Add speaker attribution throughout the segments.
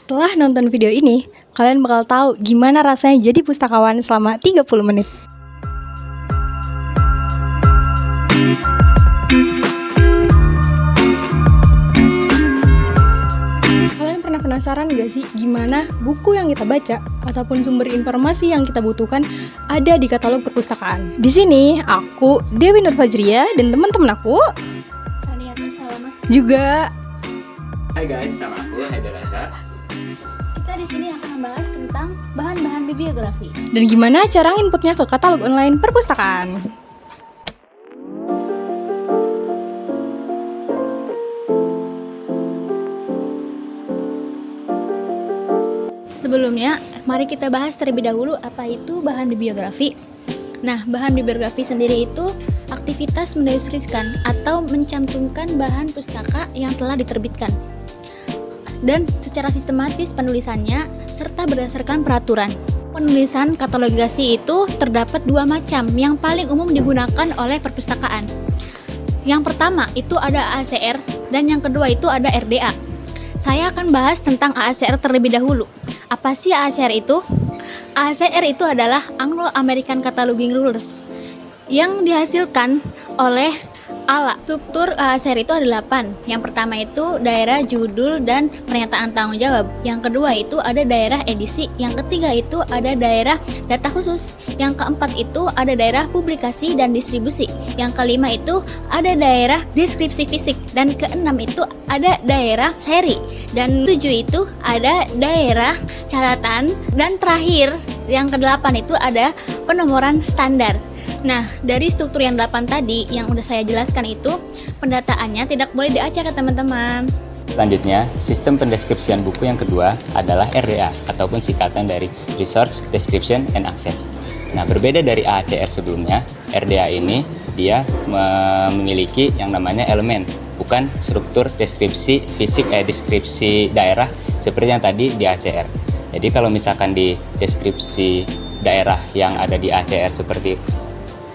Speaker 1: Setelah nonton video ini, kalian bakal tahu gimana rasanya jadi pustakawan selama 30 menit. Kalian pernah penasaran gak sih gimana buku yang kita baca ataupun sumber informasi yang kita butuhkan ada di katalog perpustakaan? Di sini aku, Dewi Nur Fajria, dan teman-teman aku
Speaker 2: Saniatus Salamat.
Speaker 1: juga.
Speaker 3: Hai guys, sama aku Haidar Azhar.
Speaker 2: Kita di sini akan membahas tentang bahan-bahan bibliografi.
Speaker 1: Dan gimana cara inputnya ke katalog online perpustakaan.
Speaker 2: Sebelumnya, mari kita bahas terlebih dahulu apa itu bahan bibliografi. Nah, bahan bibliografi sendiri itu aktivitas mendeskripsikan atau mencantumkan bahan pustaka yang telah diterbitkan dan secara sistematis penulisannya serta berdasarkan peraturan. Penulisan katalogasi itu terdapat dua macam yang paling umum digunakan oleh perpustakaan. Yang pertama itu ada AACR dan yang kedua itu ada RDA. Saya akan bahas tentang AACR terlebih dahulu. Apa sih AACR itu? AACR itu adalah Anglo-American Cataloging Rules yang dihasilkan oleh ALA. Struktur AACR itu ada 8. Yang pertama itu daerah judul dan pernyataan tanggung jawab. Yang kedua itu ada daerah edisi. Yang ketiga itu ada daerah data khusus. Yang keempat itu ada daerah publikasi dan distribusi. Yang kelima itu ada daerah deskripsi fisik. Dan keenam itu ada daerah seri. Dan tujuh itu ada daerah catatan. Dan terakhir yang kedelapan itu ada penomoran standar. Nah, dari struktur yang 8 tadi yang udah saya jelaskan itu, pendataannya tidak boleh diacak ya teman-teman.
Speaker 3: Selanjutnya, sistem pendeskripsian buku yang kedua adalah RDA ataupun singkatan dari Research, Description, and Access. Nah, berbeda dari AACR sebelumnya, RDA ini dia memiliki yang namanya elemen, bukan struktur deskripsi fisik deskripsi daerah seperti yang tadi di AACR. Jadi kalau misalkan di deskripsi daerah yang ada di AACR seperti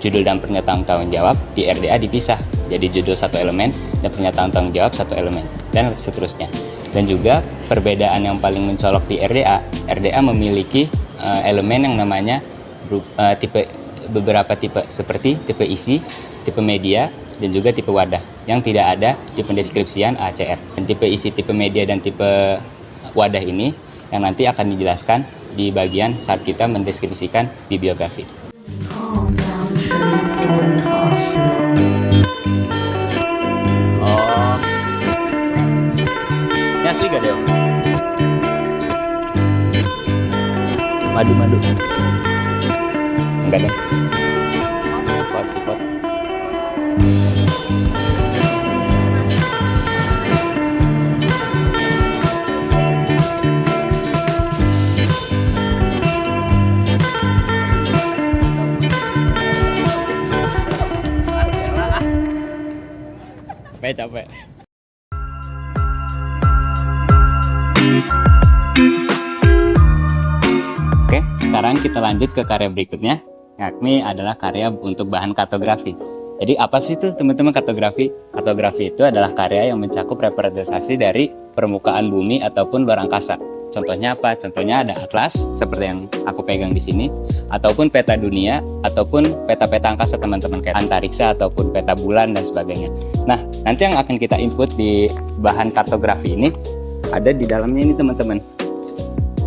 Speaker 3: judul dan pernyataan tanggung jawab, di RDA dipisah. Jadi judul satu elemen dan pernyataan tanggung jawab satu elemen, dan seterusnya. Dan juga perbedaan yang paling mencolok di RDA memiliki elemen yang namanya beberapa tipe seperti tipe isi, tipe media, dan juga tipe wadah yang tidak ada di pendeskripsian AACR. Dan tipe isi, tipe media, dan tipe wadah ini yang nanti akan dijelaskan di bagian saat kita mendeskripsikan bibliografi. Oh, ini asli gak Deo? Madu. Enggak deh. Sipot. Capek. Oke, sekarang kita lanjut ke karya berikutnya, yakni adalah karya untuk bahan kartografi. Jadi apa sih itu teman-teman kartografi? Kartografi itu adalah karya yang mencakup representasi dari permukaan bumi ataupun luar angkasa. Contohnya apa? Contohnya ada atlas seperti yang aku pegang di sini, ataupun peta dunia, ataupun peta-peta angkasa teman-teman kayak antariksa ataupun peta bulan dan sebagainya. Nah, nanti yang akan kita input di bahan kartografi ini ada di dalamnya ini teman-teman.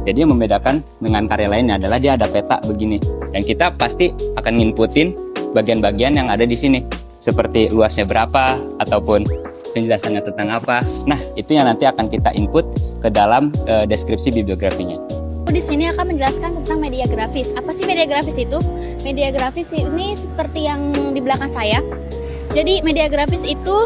Speaker 3: Jadi yang membedakan dengan karya lainnya adalah dia ada peta begini, dan kita pasti akan nginputin bagian-bagian yang ada di sini, seperti luasnya berapa ataupun penjelasannya tentang apa. Nah, itu yang nanti akan kita input ke dalam deskripsi bibliografinya.
Speaker 2: Di sini akan menjelaskan tentang media grafis. Apa sih media grafis itu? Media grafis ini seperti yang di belakang saya. Jadi media grafis itu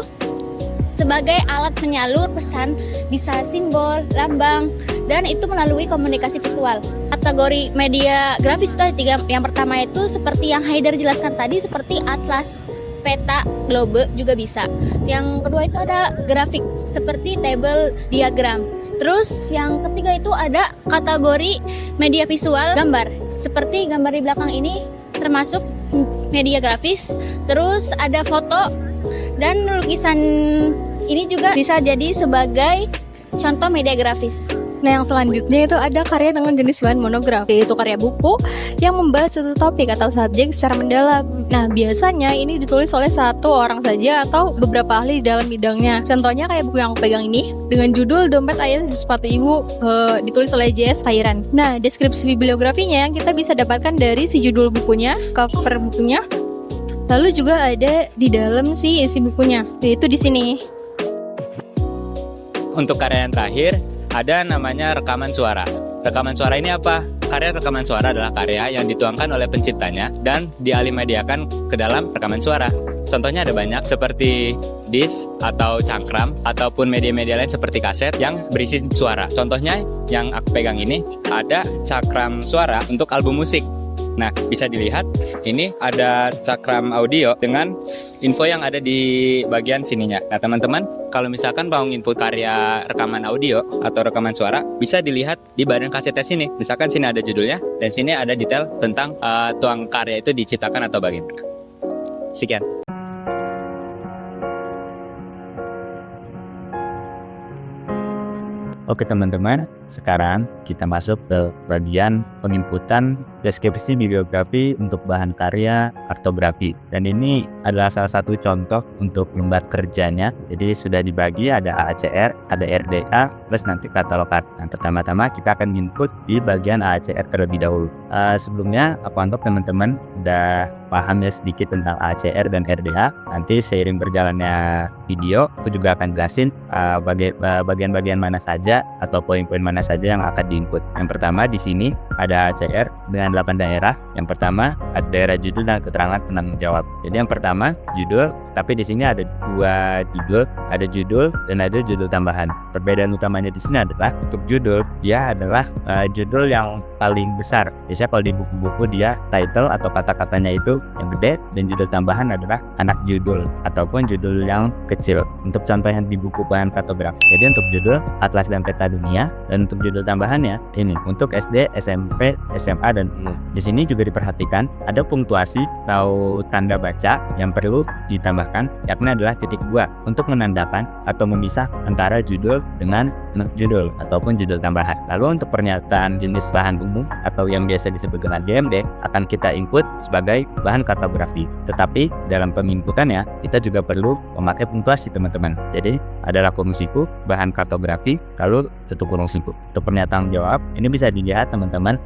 Speaker 2: sebagai alat penyalur pesan, bisa simbol, lambang, dan itu melalui komunikasi visual. Kategori media grafis itu ada 3. Yang pertama itu seperti yang Haidar jelaskan tadi, seperti atlas, peta, globe juga bisa. Yang kedua itu ada grafik seperti table, diagram. Terus yang ketiga itu ada kategori media visual, gambar. Seperti gambar di belakang ini termasuk media grafis. Terus ada foto dan lukisan, ini juga bisa jadi sebagai Contoh media grafis.
Speaker 1: Nah, yang selanjutnya itu ada karya dengan jenis bahan monograf, yaitu karya buku yang membahas satu topik atau subjek secara mendalam. Nah, biasanya ini ditulis oleh satu orang saja atau beberapa ahli di dalam bidangnya. Contohnya kayak buku yang aku pegang ini, dengan judul Dompet Ayah di Sepatu Ibu, ditulis oleh J.S. Hairan. Nah, deskripsi bibliografinya kita bisa dapatkan dari si judul bukunya, cover bukunya, lalu juga ada di dalam si isi bukunya, yaitu di sini.
Speaker 3: Untuk karya yang terakhir, ada namanya rekaman suara. Rekaman suara ini apa? Karya rekaman suara adalah karya yang dituangkan oleh penciptanya dan dialimediakan ke dalam rekaman suara. Contohnya ada banyak seperti disk atau cangkram ataupun media-media lain seperti kaset yang berisi suara. Contohnya yang aku pegang ini ada cakram suara untuk album musik. Nah, bisa dilihat ini ada cakram audio dengan info yang ada di bagian sininya. Nah, teman-teman, kalau misalkan mau input karya rekaman audio atau rekaman suara, bisa dilihat di badan kasetnya sini. Misalkan sini ada judulnya dan sini ada detail tentang tuang karya itu diciptakan atau bagaimana. Sekian. Oke teman-teman, sekarang kita masuk ke bagian penginputan deskripsi bibliografi untuk bahan karya kartografi. Dan ini adalah salah satu contoh untuk lembar kerjanya. Jadi sudah dibagi, ada AACR, ada RDA, plus nanti katalog art. Nah, pertama-tama kita akan input di bagian AACR terlebih dahulu. Sebelumnya aku anggap teman-teman udah paham ya sedikit tentang AACR dan RDA. Nanti seiring berjalannya video, aku juga akan jelasin bagian-bagian mana saja atau poin-poin mana saja yang akan diinput. Yang pertama di sini ada AACR dengan 8 daerah. Yang pertama ada daerah judul dan keterangan penanggung jawab. Jadi yang pertama judul, tapi di sini ada 2 judul, ada judul dan ada judul tambahan. Perbedaan utamanya di sini adalah untuk judul dia adalah judul yang paling besar. Biasanya kalau di buku-buku dia title atau kata-katanya itu yang gede, dan judul tambahan adalah anak judul ataupun judul yang kecil. Untuk contoh yang di buku bahan kartografi. Jadi untuk judul Atlas dan Peta Dunia, dan untuk judul tambahannya ini untuk SD, SMP, SMA dan umum. Di sini juga diperhatikan ada punktuasi atau tanda baca yang perlu ditambahkan, yakni adalah titik 2 untuk menandakan atau memisah antara judul dengan judul ataupun judul tambahan. Lalu untuk pernyataan jenis bahan umum atau yang biasa disebut dengan GMD akan kita input sebagai bahan kartografi. Tetapi dalam penginputannya kita juga perlu memakai punktuasi teman-teman. Jadi adalah kurung siku bahan kartografi, lalu tutup kurung siku. Untuk pernyataan jawab ini bisa dilihat teman-teman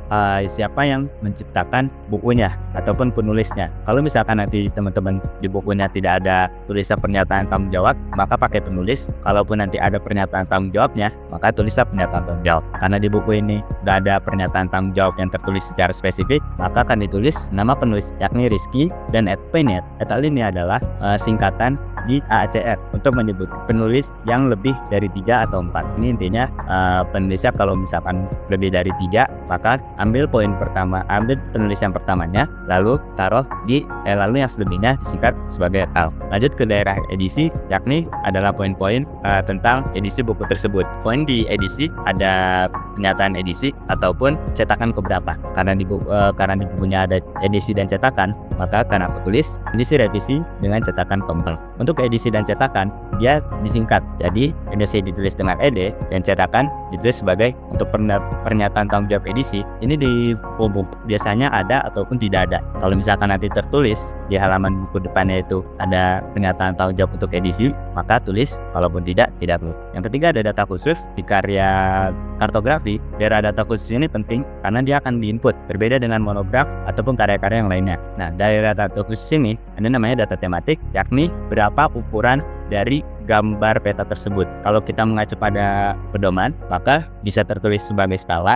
Speaker 3: siapa yang menciptakan bukunya ataupun penulisnya. Kalau misalkan nanti teman-teman di bukunya tidak ada tulisan pernyataan tanggung jawab, maka pakai penulis. Kalaupun nanti ada pernyataan tanggung jawabnya, maka tulislah pernyataan tanggung jawab. Karena di buku ini tidak ada pernyataan tanggung jawab yang tertulis secara spesifik, maka akan ditulis nama penulis yakni Rizky dan @pnet. Ini adalah singkatan di AACR untuk menyebut penulis yang lebih dari 3 atau 4. Ini intinya penulisnya kalau misalkan lebih dari 3, maka ambil poin pertama, ambil penulis yang pertamanya, lalu taruh di lalu yang selebihnya disingkat sebagai L. Lanjut ke daerah edisi, yakni adalah poin-poin tentang edisi buku tersebut. Poin di edisi ada pernyataan edisi ataupun cetakan keberapa. Karena di bukunya ada edisi dan cetakan, maka akan aku tulis edisi revisi dengan cetakan keempat. Untuk edisi dan cetakan dia disingkat. Jadi edisi ditulis dengan ed dan cetakan ditulis sebagai untuk pernyataan tanggung jawab edisi. Ini di buku biasanya ada ataupun tidak ada. Kalau misalkan nanti tertulis di halaman buku depannya itu ada pernyataan tanggung jawab untuk edisi, maka tulis. Kalaupun tidak perlu. Yang ketiga ada data khusus. Di karya kartografi, daerah data khusus ini penting karena dia akan diinput berbeda dengan monograf ataupun karya-karya yang lainnya. Nah, daerah data khusus ini ada namanya data tematik, yakni berapa ukuran dari gambar peta tersebut. Kalau kita mengacu pada pedoman, maka bisa tertulis sebagai skala,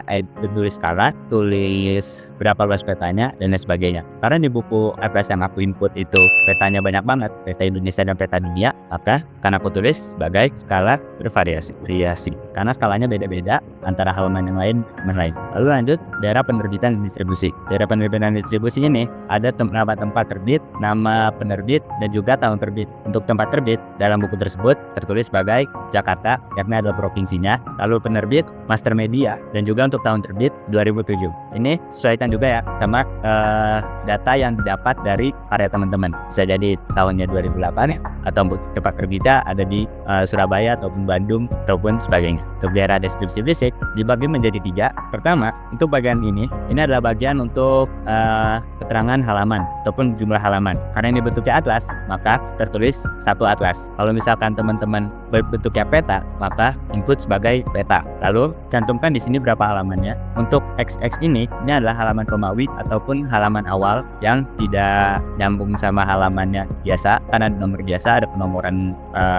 Speaker 3: tulis berapa luas petanya dan lain sebagainya. Karena di buku atlas yang aku input itu petanya banyak banget, peta Indonesia dan peta dunia, maka akan aku tulis sebagai skala bervariasi. Karena skalanya beda-beda antara halaman yang lain dengan lain. Lalu lanjut daerah penerbitan dan distribusi. Daerah penerbitan dan distribusi ini ada nama tempat terbit, nama penerbit dan juga tahun terbit. Untuk tempat terbit dalam buku tersebut tersebut tertulis sebagai Jakarta, yakni adalah provinsinya. Lalu penerbit Master Media, dan juga untuk tahun terbit 2007. Ini sesuaikan juga ya sama data yang didapat dari karya teman-teman. Bisa jadi tahunnya 2008 ya, atau untuk tempat terbitnya ada di Surabaya ataupun Bandung ataupun sebagainya. Untuk daerah deskripsi fisik dibagi menjadi 3. Pertama, untuk bagian ini adalah bagian untuk keterangan halaman ataupun jumlah halaman. Karena ini bentuknya atlas, maka tertulis satu atlas. Kalau misalkan teman-teman berbentuknya peta, maka input sebagai peta. Lalu cantumkan di sini berapa halamannya. Untuk XX ini adalah halaman Romawi ataupun halaman awal yang tidak nyambung sama halamannya biasa, karena ada nomor biasa, ada penomoran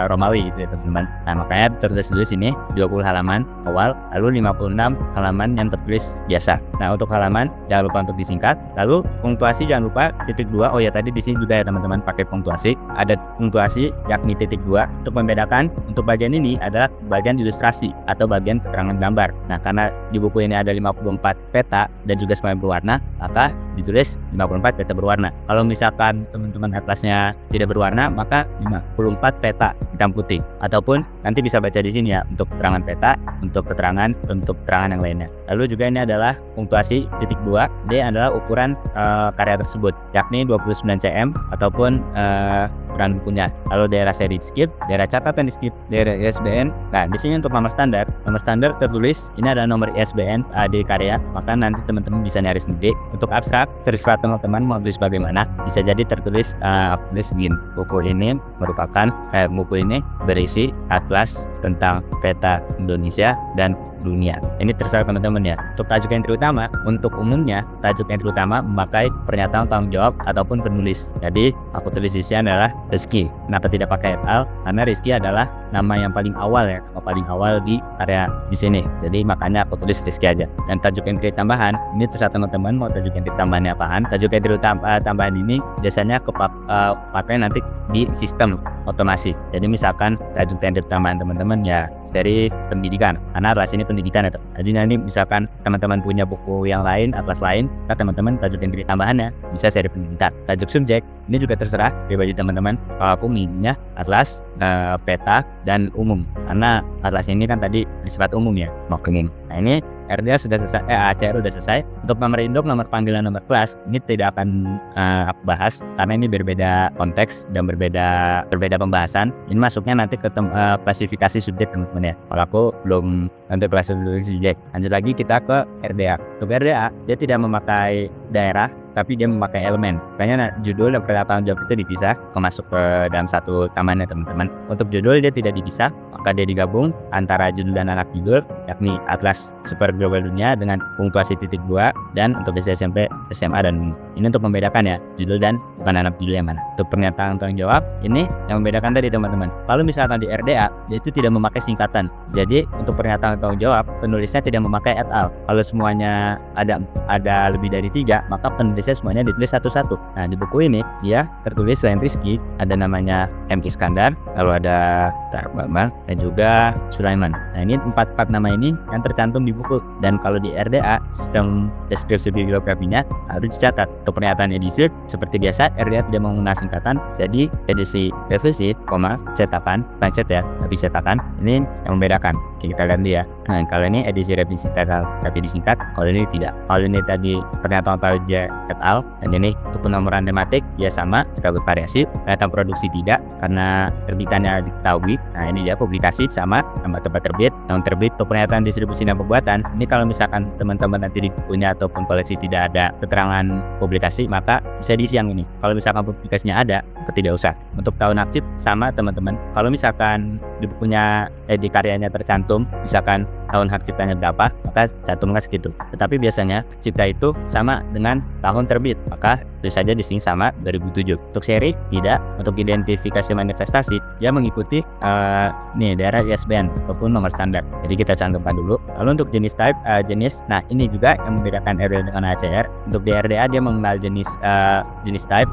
Speaker 3: Romawi gitu ya teman-teman. Nah makanya tertulis dulu sini 20 halaman awal, lalu 56 halaman yang tertulis biasa. Nah untuk halaman jangan lupa untuk disingkat. Lalu punktuasi jangan lupa titik 2. Oh ya, tadi di sini juga ya teman-teman pakai punktuasi. Ada punktuasi yakni titik 2 untuk membedakan. Untuk bagian ini adalah bagian ilustrasi atau bagian keterangan gambar. Nah karena di buku ini ada 54 peta dan juga semuanya berwarna, maka ditulis 54 peta berwarna. Kalau misalkan teman-teman atlasnya tidak berwarna, maka 54 peta hitam putih. Ataupun nanti bisa baca di sini ya untuk keterangan peta, untuk keterangan yang lainnya. Lalu juga ini adalah punktuasi titik 2. Dia adalah ukuran karya tersebut, yakni 29 cm ataupun ukuran bukunya. Lalu daerah seri di skip, daerah catatan di skip, daerah ISBN. Nah di sini untuk nomor standar tertulis ini adalah nomor ISBN di karya, maka nanti teman-teman bisa nyari sendiri. Untuk abstrak terserah teman-teman mau tulis bagaimana, bisa jadi tertulis tulis begini. Buku ini berisi atlas tentang peta Indonesia dan dunia. Ini terserah teman-teman ya. Untuk tajuk entry utama, untuk umumnya tajuk entry utama memakai pernyataan tanggung jawab ataupun penulis. Jadi aku tulis di sini adalah Rizky. Kenapa tidak pakai et al? Karena Rizky adalah nama yang paling awal ya, paling awal di karya di sini. Jadi makanya aku tulis Rizky aja. Dan tajuk entry tambahan, ini terserah teman-teman mau tajuk entry tambahannya apaan. Tajuk entry tambahan ini biasanya pakai nanti di sistem otomasi. Jadi misalkan tajuk entry tambahan teman-teman ya dari pendidikan, karena atlas ini pendidikan itu. Jadi nanti misalkan teman-teman punya buku yang lain, atlas lain, maka teman-teman tajuk entry tambahannya bisa seri pendidikan. Tajuk subjek ini juga terserah pribadi teman-teman. Kalau aku milihnya atlas, peta, dan umum, karena atlas ini kan tadi bersifat umum ya, mau umum. Nah ini RDA sudah selesai, ACR sudah selesai. Untuk nomor induk, nomor panggilan, nomor kelas ini tidak akan aku bahas karena ini berbeda konteks dan berbeda pembahasan. Ini masuknya nanti ke klasifikasi subjek teman-teman ya. Kalau aku belum nanti klasifikasi subjek. Lanjut lagi kita ke RDA. Untuk RDA dia tidak memakai daerah, tapi dia memakai elemen. Makanya judul dan pernyataan jawab itu dipisah, masuk ke dalam satu tamannya teman-teman. Untuk judul dia tidak dipisah, maka dia digabung antara judul dan anak judul, yakni Atlas Super Global Dunia dengan punktuasi titik 2, dan untuk SD SMP, SMA, dan ini untuk membedakan ya judul dan bukan anak judul yang mana. Untuk pernyataan tanggung jawab ini yang membedakan tadi teman-teman. Kalau misalkan di RDA dia itu tidak memakai singkatan. Jadi untuk pernyataan tanggung jawab penulisnya tidak memakai et al. Kalau semuanya ada lebih dari 3, maka penulisnya semuanya ditulis satu-satu. Nah di buku ini dia tertulis selain Rizky ada namanya M. Iskandar, lalu ada Bambang, dan juga Sulaiman. Nah ini 4 nama ini yang tercantum di buku. Dan kalau di RDA sistem deskripsi bibliografinya harus dicatat. Untuk pernyataan edisi seperti biasa RDA tidak menggunakan singkatan, jadi edisi revisi, cetakan, pancet ya, tapi cetakan ini yang membedakan. Oke, kita ganti ya. Nah kalau ini edisi revisi tapi disingkat, kalau ini tidak. Kalau ini tadi pernyataan tanggung et al, dan ini untuk penomoran tematik ya sama, jika bervariasi. Pernyataan produksi tidak, karena terbitannya diketahui. Nah ini dia publikasi sama, nama tempat terbit, tahun terbit. Untuk pernyataan distribusi dan pembuatan, ini kalau misalkan teman-teman nanti di bukunya ataupun koleksi tidak ada keterangan publikasi, maka bisa diisi yang ini. Kalau misalkan publikasinya ada, maka tidak usah. Untuk tahun arsip sama teman-teman. Kalau misalkan di bukunya di karyanya tercantum, misalkan tahun hak ciptanya berapa, maka cantumkan segitu. Tetapi biasanya cipta itu sama dengan tahun terbit, maka tulis saja di sini sama 2007. Untuk seri tidak. Untuk identifikasi manifestasi dia mengikuti daerah ISBN ataupun nomor standar. Jadi kita cantumkan dulu. Lalu untuk jenis type nah ini juga yang membedakan RDA dengan ACR. Untuk di RDA dia mengenal jenis type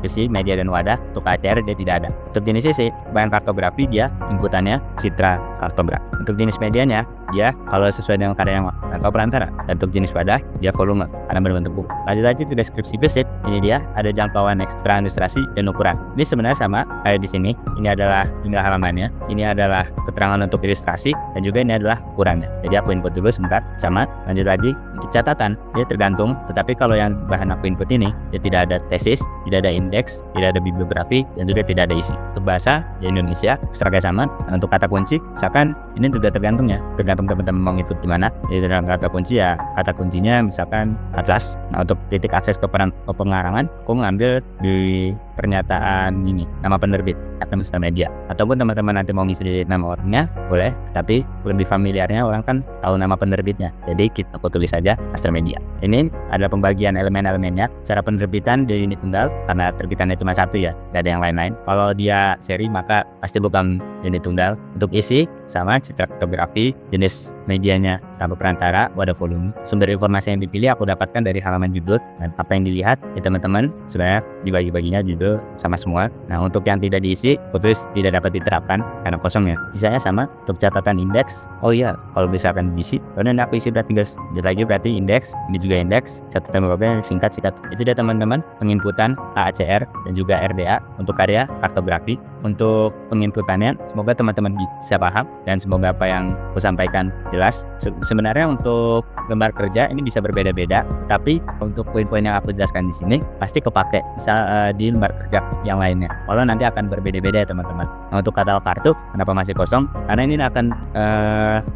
Speaker 3: visi, media, dan wadah. Untuk ACR dia tidak ada. Untuk jenis CC bahan kartografi dia inputannya citra kartograf. Untuk jenis medianya dia kalau sesuai dengan karya yang atau perantara. Dan untuk jenis wadah dia volume. karena berbentuk buku. Lanjut lagi ke deskripsi basic. Ini dia ada jangkauan ekstra ilustrasi dan ukuran. Ini sebenarnya sama kayak di sini. Ini adalah jumlah halamannya, ini adalah keterangan untuk ilustrasi, dan juga ini adalah ukurannya. Jadi aku input dulu sebentar. Sama. Lanjut lagi untuk catatan, dia tergantung. Tetapi kalau yang bahan aku input ini, dia tidak ada tesis, tidak ada indeks, tidak ada bibliografi, dan juga tidak ada isi. Untuk bahasa di Indonesia seragam sama. Nah, untuk kata kunci, misalkan ini juga tergantung ya, tergantung teman-teman mau ngikut di mana. Jadi dalam kata kunci ya, kata kuncinya misalkan atlas. Nah, untuk titik akses ke pengarangan, aku mengambil di pernyataan ini, nama penerbit atau Media. Ataupun teman-teman nanti mau ngisi nama orangnya, boleh. Tapi lebih familiarnya orang kan tahu nama penerbitnya. Jadi aku tulis saja Media. Ini adalah pembagian elemen-elemennya. Cara penerbitan di unit tunggal, karena terbitannya cuma satu ya, tidak ada yang lain-lain. Kalau dia seri maka pasti bukan unit tunggal. Untuk isi sama, cetak kartografi, jenis medianya tanpa perantara, wadah volume. Sumber informasi yang dipilih aku dapatkan dari halaman judul, dan apa yang dilihat ya teman-teman sebenarnya dibagi-baginya judul sama semua. Nah, untuk yang tidak diisi, tulis tidak dapat diterapkan karena kosong ya. Sisanya sama. Untuk catatan indeks, oh iya, kalau misalkan diisi, karena aku isi berarti guys. Jadi lagi berarti indeks, ini juga indeks, catatan beberapa singkat. Itu dia teman-teman penginputan AACR dan juga RDA untuk karya kartografi. Untuk penginputannya, semoga teman-teman bisa paham dan semoga apa yang aku sampaikan jelas. Sebenarnya untuk lembar kerja ini bisa berbeda-beda, tapi untuk poin-poin yang aku jelaskan di sini pasti kepake misal di lembar kerja yang lainnya. Kalau nanti akan berbeda-beda ya teman-teman. Nah, untuk katalog kartu kenapa masih kosong? Karena ini akan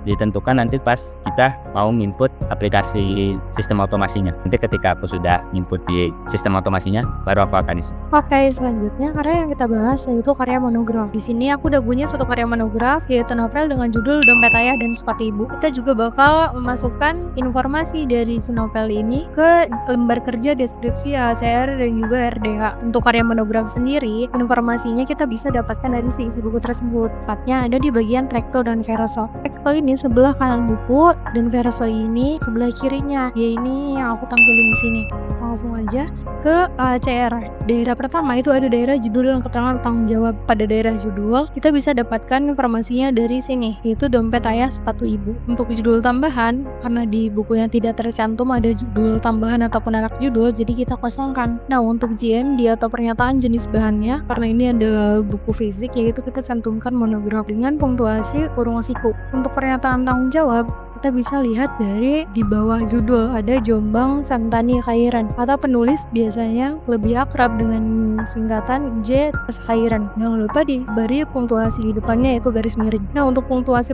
Speaker 3: ditentukan nanti pas kita mau input aplikasi sistem otomasinya. Nanti ketika aku sudah input di sistem otomasinya, baru aku akan isi.
Speaker 1: Oke, selanjutnya karya yang kita bahas yaitu karya monograf. Di sini aku udah punya suatu karya monograf yaitu novel dengan judul Dompet Ayah dan Sepatu Ibu. Kita juga bakal memasukkan informasi dari si novel ini ke lembar kerja deskripsi AACR dan juga RDH. Untuk karya monograf sendiri, informasinya kita bisa dapatkan dari si isi buku tersebut. Tepatnya ada di bagian recto dan verso. Recto ini sebelah kanan buku dan verso ini sebelah kirinya. Ya, ini yang aku tampilin di sini. Langsung aja ke AACR. Daerah pertama itu ada daerah judul dan keterangan tanggung jawab. Pada daerah judul, kita bisa dapatkan informasinya dari sini, yaitu Dompet Ayah Sepatu Ibu. Untuk judul tambahan, karena di buku yang tidak tercantum ada judul tambahan ataupun anak judul, jadi kita kosongkan. Nah, untuk GMD atau pernyataan jenis bahannya, karena ini ada buku fisik, yaitu kita cantumkan monograf dengan punktuasi kurung siku. Untuk pernyataan tanggung jawab, kita bisa lihat dari di bawah judul ada Jombang Santani Khairan, atau penulis biasanya lebih akrab dengan singkatan J Khairan. Jangan lupa diberi punktuasi di depannya yaitu garis miring. Nah, untuk punktuasi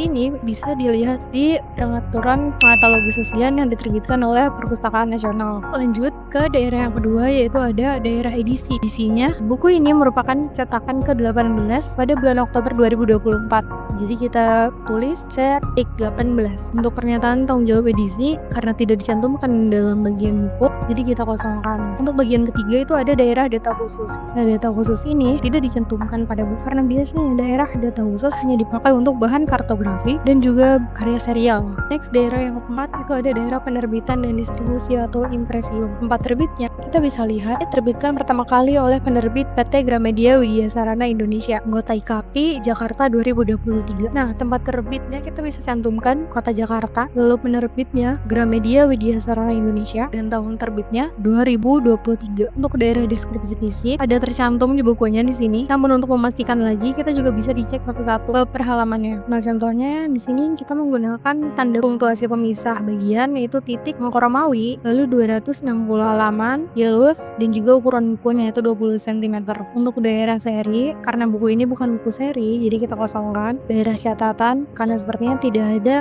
Speaker 1: ini bisa dilihat di peraturan pengatalogisasian yang diterbitkan oleh Perpustakaan Nasional. Lanjut ke daerah yang kedua yaitu ada daerah edisi. Edisinya buku ini merupakan cetakan ke-18 pada bulan Oktober 2024. Jadi kita tulis C18. Untuk pernyataan tanggung jawab edisi karena tidak dicantumkan dalam bagian buku, jadi kita kosongkan. Untuk bagian ketiga itu ada daerah data khusus. Nah, data khusus ini tidak dicantumkan pada buku karena biasanya daerah data khusus hanya dipakai untuk bahan kartografi dan juga karya serial. Next, daerah yang keempat itu ada daerah penerbitan dan distribusi atau impresium. Tempat terbitnya kita bisa lihat terbitkan pertama kali oleh penerbit PT Gramedia Widya Sarana Indonesia, anggota IKAPI Jakarta 2023. Nah, tempat terbitnya kita bisa cantumkan Kota Jakarta, lalu penerbitnya Gramedia Widya Sarana Indonesia, dan tahun terbitnya 2023. Untuk daerah deskripsi isi ada tercantum di bukunya di sini. Namun untuk memastikan lagi, kita juga bisa dicek satu-satu per halamannya. Nah, contohnya di sini kita menggunakan tanda punktuasi pemisah bagian yaitu titik Romawi, lalu 260 halaman, yellows, dan juga ukuran bukunya yaitu 20 cm. Untuk daerah seri, karena buku ini bukan buku seri, jadi kita kosongkan. Daerah catatan, karena sepertinya tidak ada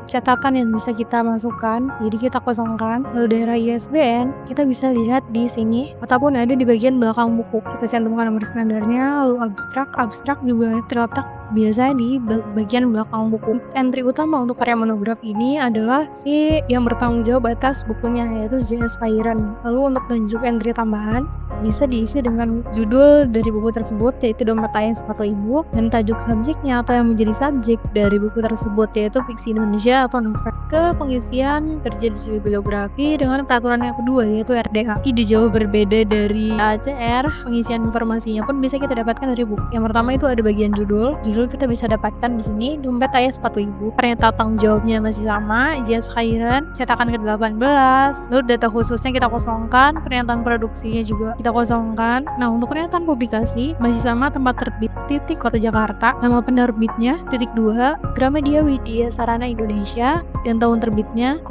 Speaker 1: catatan yang bisa kita masukkan, jadi kita kosongkan. Lalu daerah ISBN kita bisa lihat di sini ataupun ada di bagian belakang buku. Kita cantumkan nomor standarnya. Lalu abstrak juga terletak biasa di bagian belakang buku. Entry utama untuk karya monograf ini adalah si yang bertanggung jawab atas bukunya yaitu J.S. Khairan. Lalu untuk tunjuk entry tambahan bisa diisi dengan judul dari buku tersebut yaitu Dompet Ayah Sepatu Ibu, dan tajuk subjeknya atau yang menjadi subjek dari buku tersebut yaitu fiksi Indonesia atau novel. ke pengisian kerja divisi bibliografi dengan peraturan yang kedua, yaitu RDA. Tidak jauh berbeda dari ACR, pengisian informasinya pun bisa kita dapatkan dari buku. Yang pertama itu ada bagian judul. Judul kita bisa dapatkan di sini, dompet ayah sepatu ibu. Pernyataan tanggung jawabnya masih sama, ijazah khairan, cetakan ke-18. Lalu data khususnya kita kosongkan, pernyataan produksinya juga kita kosongkan. Nah, untuk pernyataan publikasi masih sama, tempat terbit titik Kota Jakarta, nama penerbitnya titik 2 Gramedia Widya Sarana Indonesia, dan tahun terbitnya,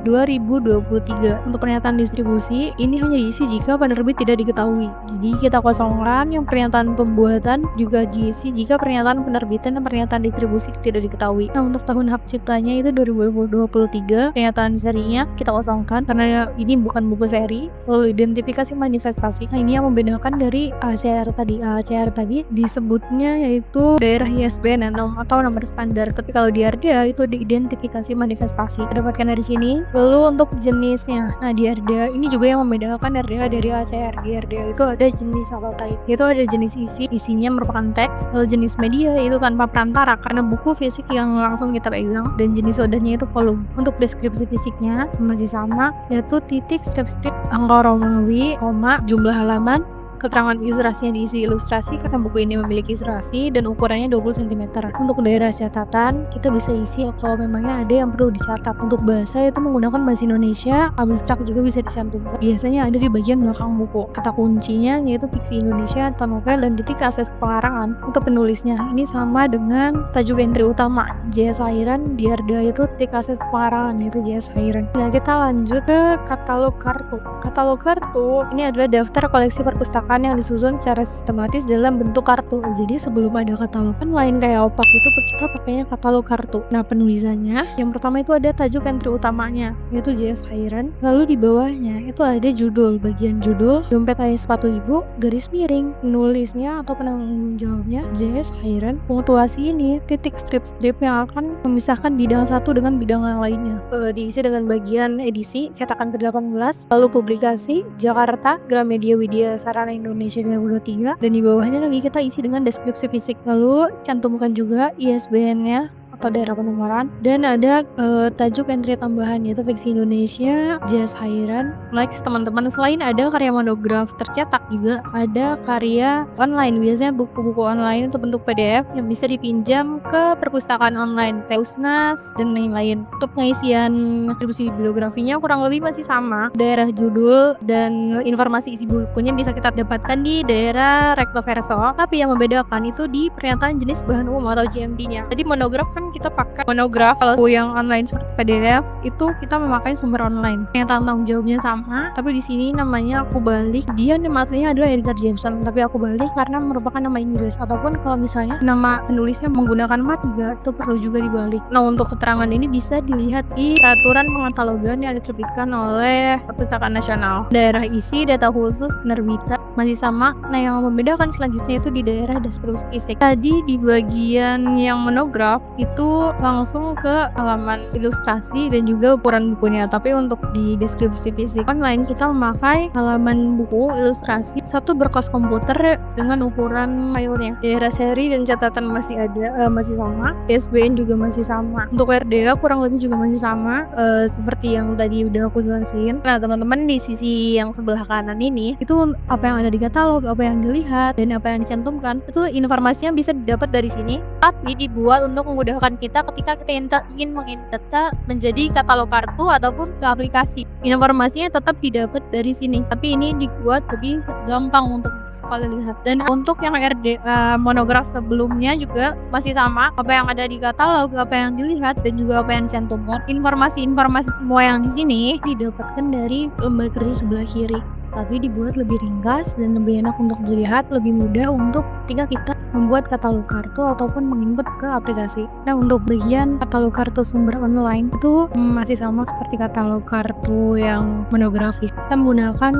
Speaker 1: 2023. Untuk pernyataan distribusi ini hanya diisi jika penerbit tidak diketahui. Jadi kita kosongkan. Yang pernyataan pembuatan juga diisi jika pernyataan penerbitan dan pernyataan distribusi tidak diketahui. Nah, untuk tahun hak ciptanya itu 2023. Pernyataan serinya kita kosongkan karena ini bukan buku seri. Lalu identifikasi manifestasi. Nah, ini yang membedakan dari ACR tadi. ACR tadi disebutnya yaitu daerah ISBN atau nomor standar. Tapi kalau di RDA itu diidentifikasi manifestasi. Kita dapatkan dari sini. Lalu untuk jenisnya. Nah, di RDA ini juga yang membedakan RDA dari ACR. Di RDA itu ada jenis atau type. Itu ada jenis isi. Isinya merupakan teks. Lalu jenis media itu tanpa perantara karena buku fisik yang langsung kita pegang, dan jenis wadahnya itu volume. Untuk deskripsi fisiknya masih sama, yaitu titik, strip-strip, angka Romawi, koma, jumlah halaman. Keterangan ilustrasinya diisi ilustrasi karena buku ini memiliki ilustrasi dan ukurannya 20 cm. Untuk daerah catatan, kita bisa isi kalau memangnya ada yang perlu dicatat. Untuk bahasa itu menggunakan bahasa Indonesia, abstrak juga bisa dicantumkan. Biasanya ada di bagian belakang buku. Kata kuncinya yaitu fiksi Indonesia atau novel dan titik akses pengarang. Untuk penulisnya, ini sama dengan tajuk entry utama. J.S. Hairan, di RDA itu titik akses pengarang yaitu J.S. Hairan. Nah, kita lanjut ke katalog kartu. Katalog kartu ini adalah daftar koleksi perpustakaan yang disusun secara sistematis dalam bentuk kartu. Jadi sebelum ada katalog kan lain kayak opak itu kita pakainya katalog kartu. Nah, penulisannya yang pertama itu ada tajuk entry utamanya yaitu J.S. Hairan. Lalu di bawahnya itu ada judul, bagian judul, dompet ayah sepatu ibu, garis miring, penulisnya atau penanggung jawabnya J.S. Hairan. Punktuasi ini titik strip-strip yang akan memisahkan bidang satu dengan bidang yang lainnya. Diisi dengan bagian edisi, cetakan ke-18, lalu publikasi, Jakarta, Gramedia Widya Sarana Indonesia 2023, dan di bawahnya lagi kita isi dengan deskripsi fisik. Lalu cantumkan juga ISBN-nya atau daerah penomoran, dan ada tajuk entry tambahan yaitu fiksi Indonesia J.S. Hairan. Next teman-teman, selain ada karya monograf tercetak juga ada karya online. Biasanya buku-buku online untuk bentuk PDF yang bisa dipinjam ke perpustakaan online, Teusnas dan lain-lain. Untuk pengisian distribusi bibliografinya kurang lebih masih sama. Daerah judul dan informasi isi bukunya bisa kita dapatkan di daerah recto verso, tapi yang membedakan itu di pernyataan jenis bahan umum atau JMD-nya. Jadi monograf kan kita pakai monograf, kalau yang online seperti PDF itu kita memakai sumber online. Pernyataan tanggung jawabnya sama, tapi di sini namanya aku balik. Dia nama aslinya adalah Edgar Jameson, tapi aku balik karena merupakan nama Inggris. Ataupun kalau misalnya nama penulisnya menggunakan mat juga itu perlu juga dibalik. Nah, untuk keterangan ini bisa dilihat di peraturan pengatalogan yang diterbitkan oleh Perpustakaan Nasional. Daerah isi, data khusus, penerbitan masih sama. Nah, yang membedakan selanjutnya itu di daerah deskripsi fisik. Tadi di bagian yang monograf itu langsung ke halaman ilustrasi dan juga ukuran bukunya, tapi untuk di deskripsi fisik online kita memakai halaman buku ilustrasi satu berkas komputer dengan ukuran filenya. Daerah seri dan catatan masih ada, masih sama. ISBN juga masih sama. Untuk RDA kurang lebih juga masih sama, seperti yang tadi udah aku jelasin. Nah, teman-teman, di sisi yang sebelah kanan ini itu apa yang ada di katalog, apa yang dilihat dan apa yang dicantumkan itu informasinya bisa didapat dari sini, tapi dibuat untuk memudahkan kita ketika kita ingin menginsert menjadi katalog kartu ataupun ke aplikasi. Informasinya tetap didapat dari sini, tapi ini dibuat lebih gampang untuk sekali lihat. Dan untuk yang RDA monograf sebelumnya juga masih sama, apa yang ada di katalog, apa yang dilihat dan juga apa yang dicantumkan. Informasi semua yang di sini didapatkan dari lembar kerja sebelah kiri, tapi dibuat lebih ringkas dan lebih enak untuk dilihat, lebih mudah untuk ketika kita membuat katalog kartu ataupun menginput ke aplikasi. Nah, untuk bagian katalog kartu sumber online itu masih sama seperti katalog kartu yang monografis. Kita menggunakan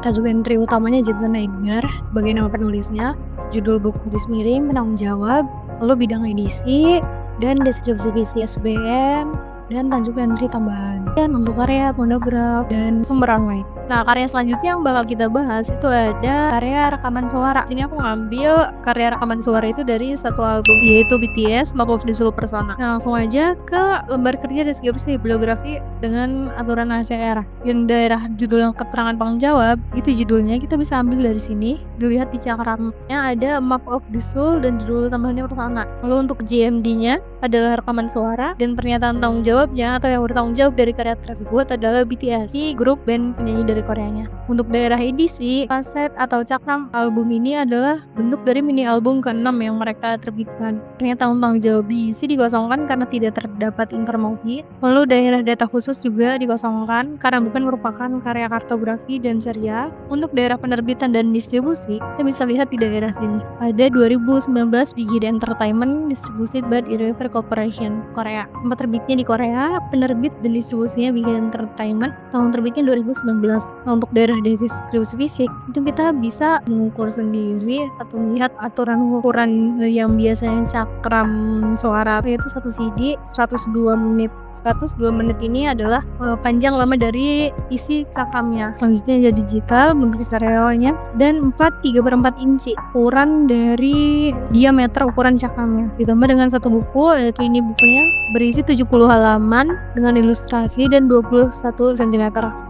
Speaker 1: tajuk entry utamanya Jameson Edgar sebagai nama penulisnya, judul buku garis miring, penanggung jawab, lalu bidang edisi dan deskripsi visi ISBN dan tajuk entry tambahan. Dan untuk karya monograf dan sumber online
Speaker 4: Nah, karya selanjutnya yang bakal kita bahas itu ada karya rekaman suara. Sini aku ngambil karya rekaman suara itu dari satu album, yaitu BTS Map of the Soul Persona. Nah, langsung aja ke lembar kerja deskripsi bibliografi dengan aturan ACR. Yang daerah judul yang keterangan tanggung jawab, itu judulnya kita bisa ambil dari sini. Dilihat di cakramnya ada Map of the Soul dan judul tambahannya Persona. Lalu untuk JMD-nya adalah rekaman suara dan pernyataan tanggung jawabnya atau yang bertanggung jawab dari karya tersebut adalah BTS, grup band penyanyi dari Koreanya. Untuk daerah edisi, kaset atau cakram album ini adalah bentuk dari mini album ke-6 yang mereka terbitkan. Pernyataan tanggung jawab diisi dikosongkan karena tidak terdapat informasi. Lalu daerah data khusus juga dikosongkan karena bukan merupakan karya kartografi dan ceria. Untuk daerah penerbitan dan distribusi, kita bisa lihat di daerah sini. Ada 2019 Big Entertainment Distributed by Unilever Corporation Korea. Tempat terbitnya di Korea, penerbit dan distribusinya Big Entertainment. Tahun terbitnya 2019. Nah, untuk daerah deskripsi fisik itu kita bisa mengukur sendiri atau melihat aturan ukuran yang biasanya cakram suara, yaitu 1 CD 102 menit. 102 menit ini adalah panjang lama dari isi cakramnya. Selanjutnya jadi digital bentuk stereonya dan 3/4 inci ukuran dari diameter ukuran cakramnya, ditambah dengan satu buku, yaitu ini bukunya berisi 70 halaman dengan ilustrasi dan 21 cm.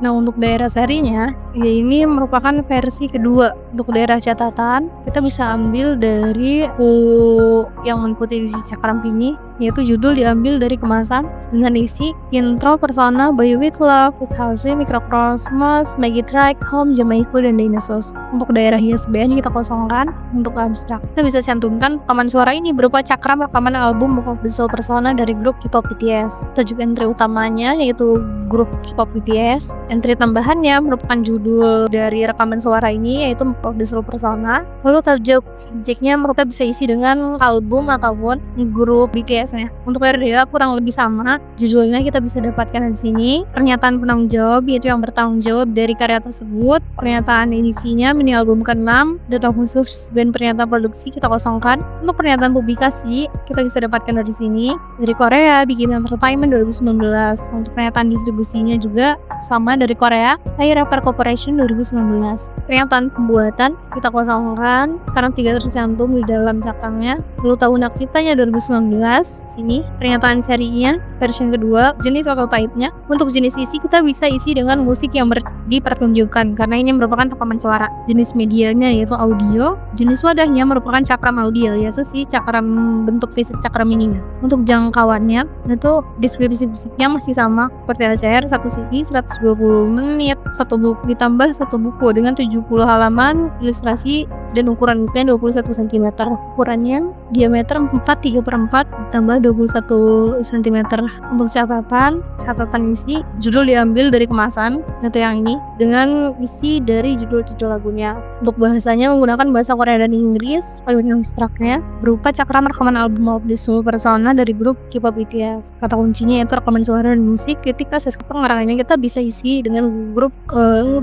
Speaker 4: Nah, untuk daerah serinya ya ini merupakan versi kedua. Untuk daerah catatan kita bisa ambil dari buku yang mengikuti isi cakram ini, yaitu judul diambil dari kemasan dengan isi intro Persona by With Love, With Halsey, Microcosmos, Magic Home, Jamaica, dan Dinosaurs. Untuk daerah ISBN kita kosongkan. Untuk abstrak kita bisa cantumkan rekaman suara ini berupa cakram rekaman album Map of the Soul Persona dari grup K-pop BTS. Tajuk entry utamanya yaitu grup K-pop BTS. Entry tambahannya merupakan judul dari rekaman suara ini yaitu Map of the Soul Persona. Lalu tajuk subjeknya kita bisa isi dengan album ataupun grup BTS-nya. Untuk RDA kurang lebih sama. Judulnya kita bisa dapatkan di sini. Pernyataan penanggung jawab yaitu yang bertanggung jawab dari karya tersebut. Pernyataan edisinya mini album ke-6. Data khusus dan pernyataan produksi kita kosongkan. Untuk pernyataan publikasi kita bisa dapatkan dari sini. Dari Korea, Big Entertainment 2019. Untuk pernyataan distribusinya juga sama dari Korea, Unilever Corporation 2019. Pernyataan pembuatan kita kosongkan karena tidak tercantum di dalam cakramnya. Lalu tahun hak ciptanya 2019. Sini pernyataan serinya versi yang kedua, jenis atau type-nya. Untuk jenis isi kita bisa isi dengan musik yang dipertunjukkan karena ini merupakan rekaman suara. Jenis medianya yaitu audio. Jenis wadahnya merupakan cakram audio, yaitu si cakram bentuk fisik cakram ini. Untuk jangkauannya itu deskripsi fisiknya masih sama seperti ACR, 1 CD 120 menit, 1 buku ditambah 1 buku dengan 70 halaman, ilustrasi dan ukuran bukunya 21 cm. Ukurannya diameter 3/4 ditambah 21 cm. Untuk catatan isi, judul diambil dari kemasan atau yang ini dengan isi dari judul-judul lagunya. Untuk bahasanya menggunakan bahasa Korea dan Inggris. Kalimat abstraknya berupa cakram rekaman album of the Soul Persona dari grup K-pop BTS. Kata kuncinya yaitu rekaman suara dan musik. Ketika sesi pengerangannya kita bisa isi dengan grup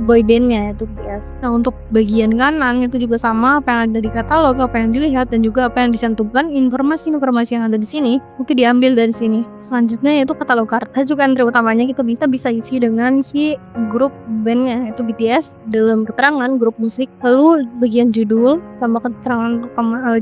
Speaker 4: boybandnya yaitu BTS. Nah, untuk bagian kanan itu juga sama, apa yang ada di katalog, apa yang dilihat dan juga apa yang dicantumkan, informasi-informasi yang ada di sini itu diambil dari sini. Selanjutnya yaitu katalog kartu. Juga entry utamanya kita bisa isi dengan si grup bandnya yaitu BTS dalam keterangan grup musik. Lalu bagian judul tambah keterangan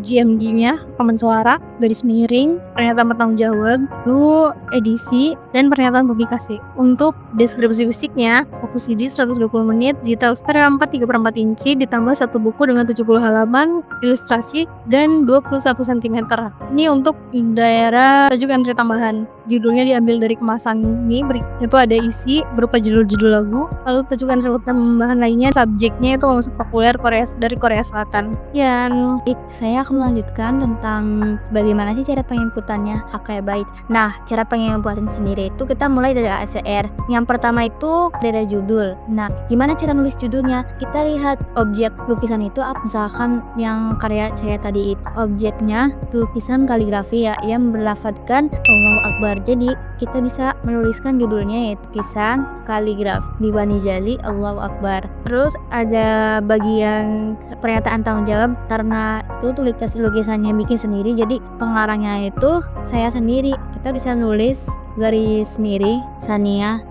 Speaker 4: GMD-nya, rekaman suara, garis miring, pernyataan bertanggung jawab, lalu edisi dan pernyataan publikasi. Untuk deskripsi fisiknya 1 CD 120 menit, digital stereo 3/4 inci ditambah 1 buku dengan 70 halaman, ilustrasi dan 21 cm. Ini untuk daerah tajuk entry tambahan. Judulnya diambil dari kemasan ini, itu ada isi berupa judul-judul lagu. Lalu tajuk entry tambahan lainnya subjeknya itu musik populer dari Korea Selatan.
Speaker 2: Baik, saya akan melanjutkan tentang bagaimana sih cara penginputannya HKByte. Nah, cara penginputan sendiri itu kita mulai dari ACR. Yang pertama itu dari judul. Nah, gimana cara nulis judulnya? Kita lihat objek lukisan itu, misalkan yang karya saya tadi itu objeknya lukisan kaligrafi ya, yang berlafadzkan Allahu Akbar. Jadi kita bisa menuliskan judulnya yaitu lukisan kaligrafi Bani Jali Allahu Akbar. Terus ada bagian pernyataan tanggung jawab karena itu lukisannya bikin sendiri, jadi pengarangnya itu saya sendiri. Kita bisa nulis garis miring Sania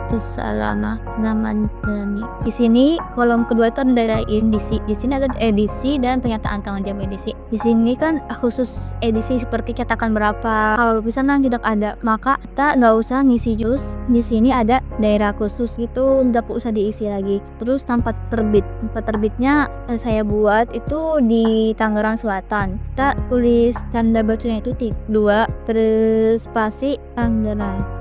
Speaker 2: terus Salama Namandani. Di sini kolom kedua itu ada daerah edisi. Di sini ada edisi dan pernyataan tanggung jawab edisi. Di sini kan khusus edisi seperti cetakan berapa. Kalau lukisan kan tidak ada, maka kita nggak usah ngisi jus. Di sini ada daerah khusus itu, nggak usah diisi lagi. Terus tempat terbitnya saya buat itu di Tangerang Selatan. Kita tulis tanda bacanya itu 2, terus spasi Tangerang.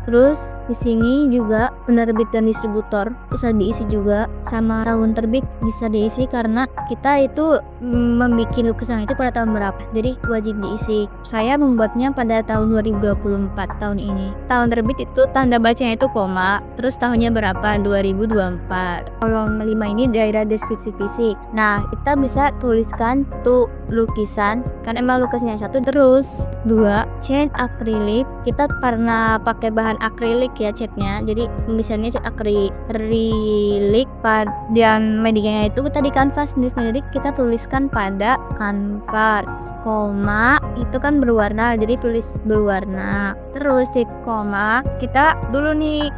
Speaker 2: Terus di sini juga penerbit dan distributor bisa diisi juga, sama tahun terbit bisa diisi karena kita itu membuat lukisan itu pada tahun berapa, jadi wajib diisi. Saya membuatnya pada tahun 2024 tahun ini. Tahun terbit itu tanda bacanya itu koma, terus tahunnya berapa, 2024. Kolom 5 ini daerah deskripsi fisik. Nah, kita bisa tuliskan tuh lukisan, kan emang lukisannya 1, terus 2 cat akrilik. Kita pernah pakai bahan akrilik ya catnya, jadi misalnya cat akrilik dan medianya itu kita di kanvas sendiri, kita tuliskan pada kanvas. Koma itu kan berwarna, jadi tulis berwarna. Terus di koma kita dulu nih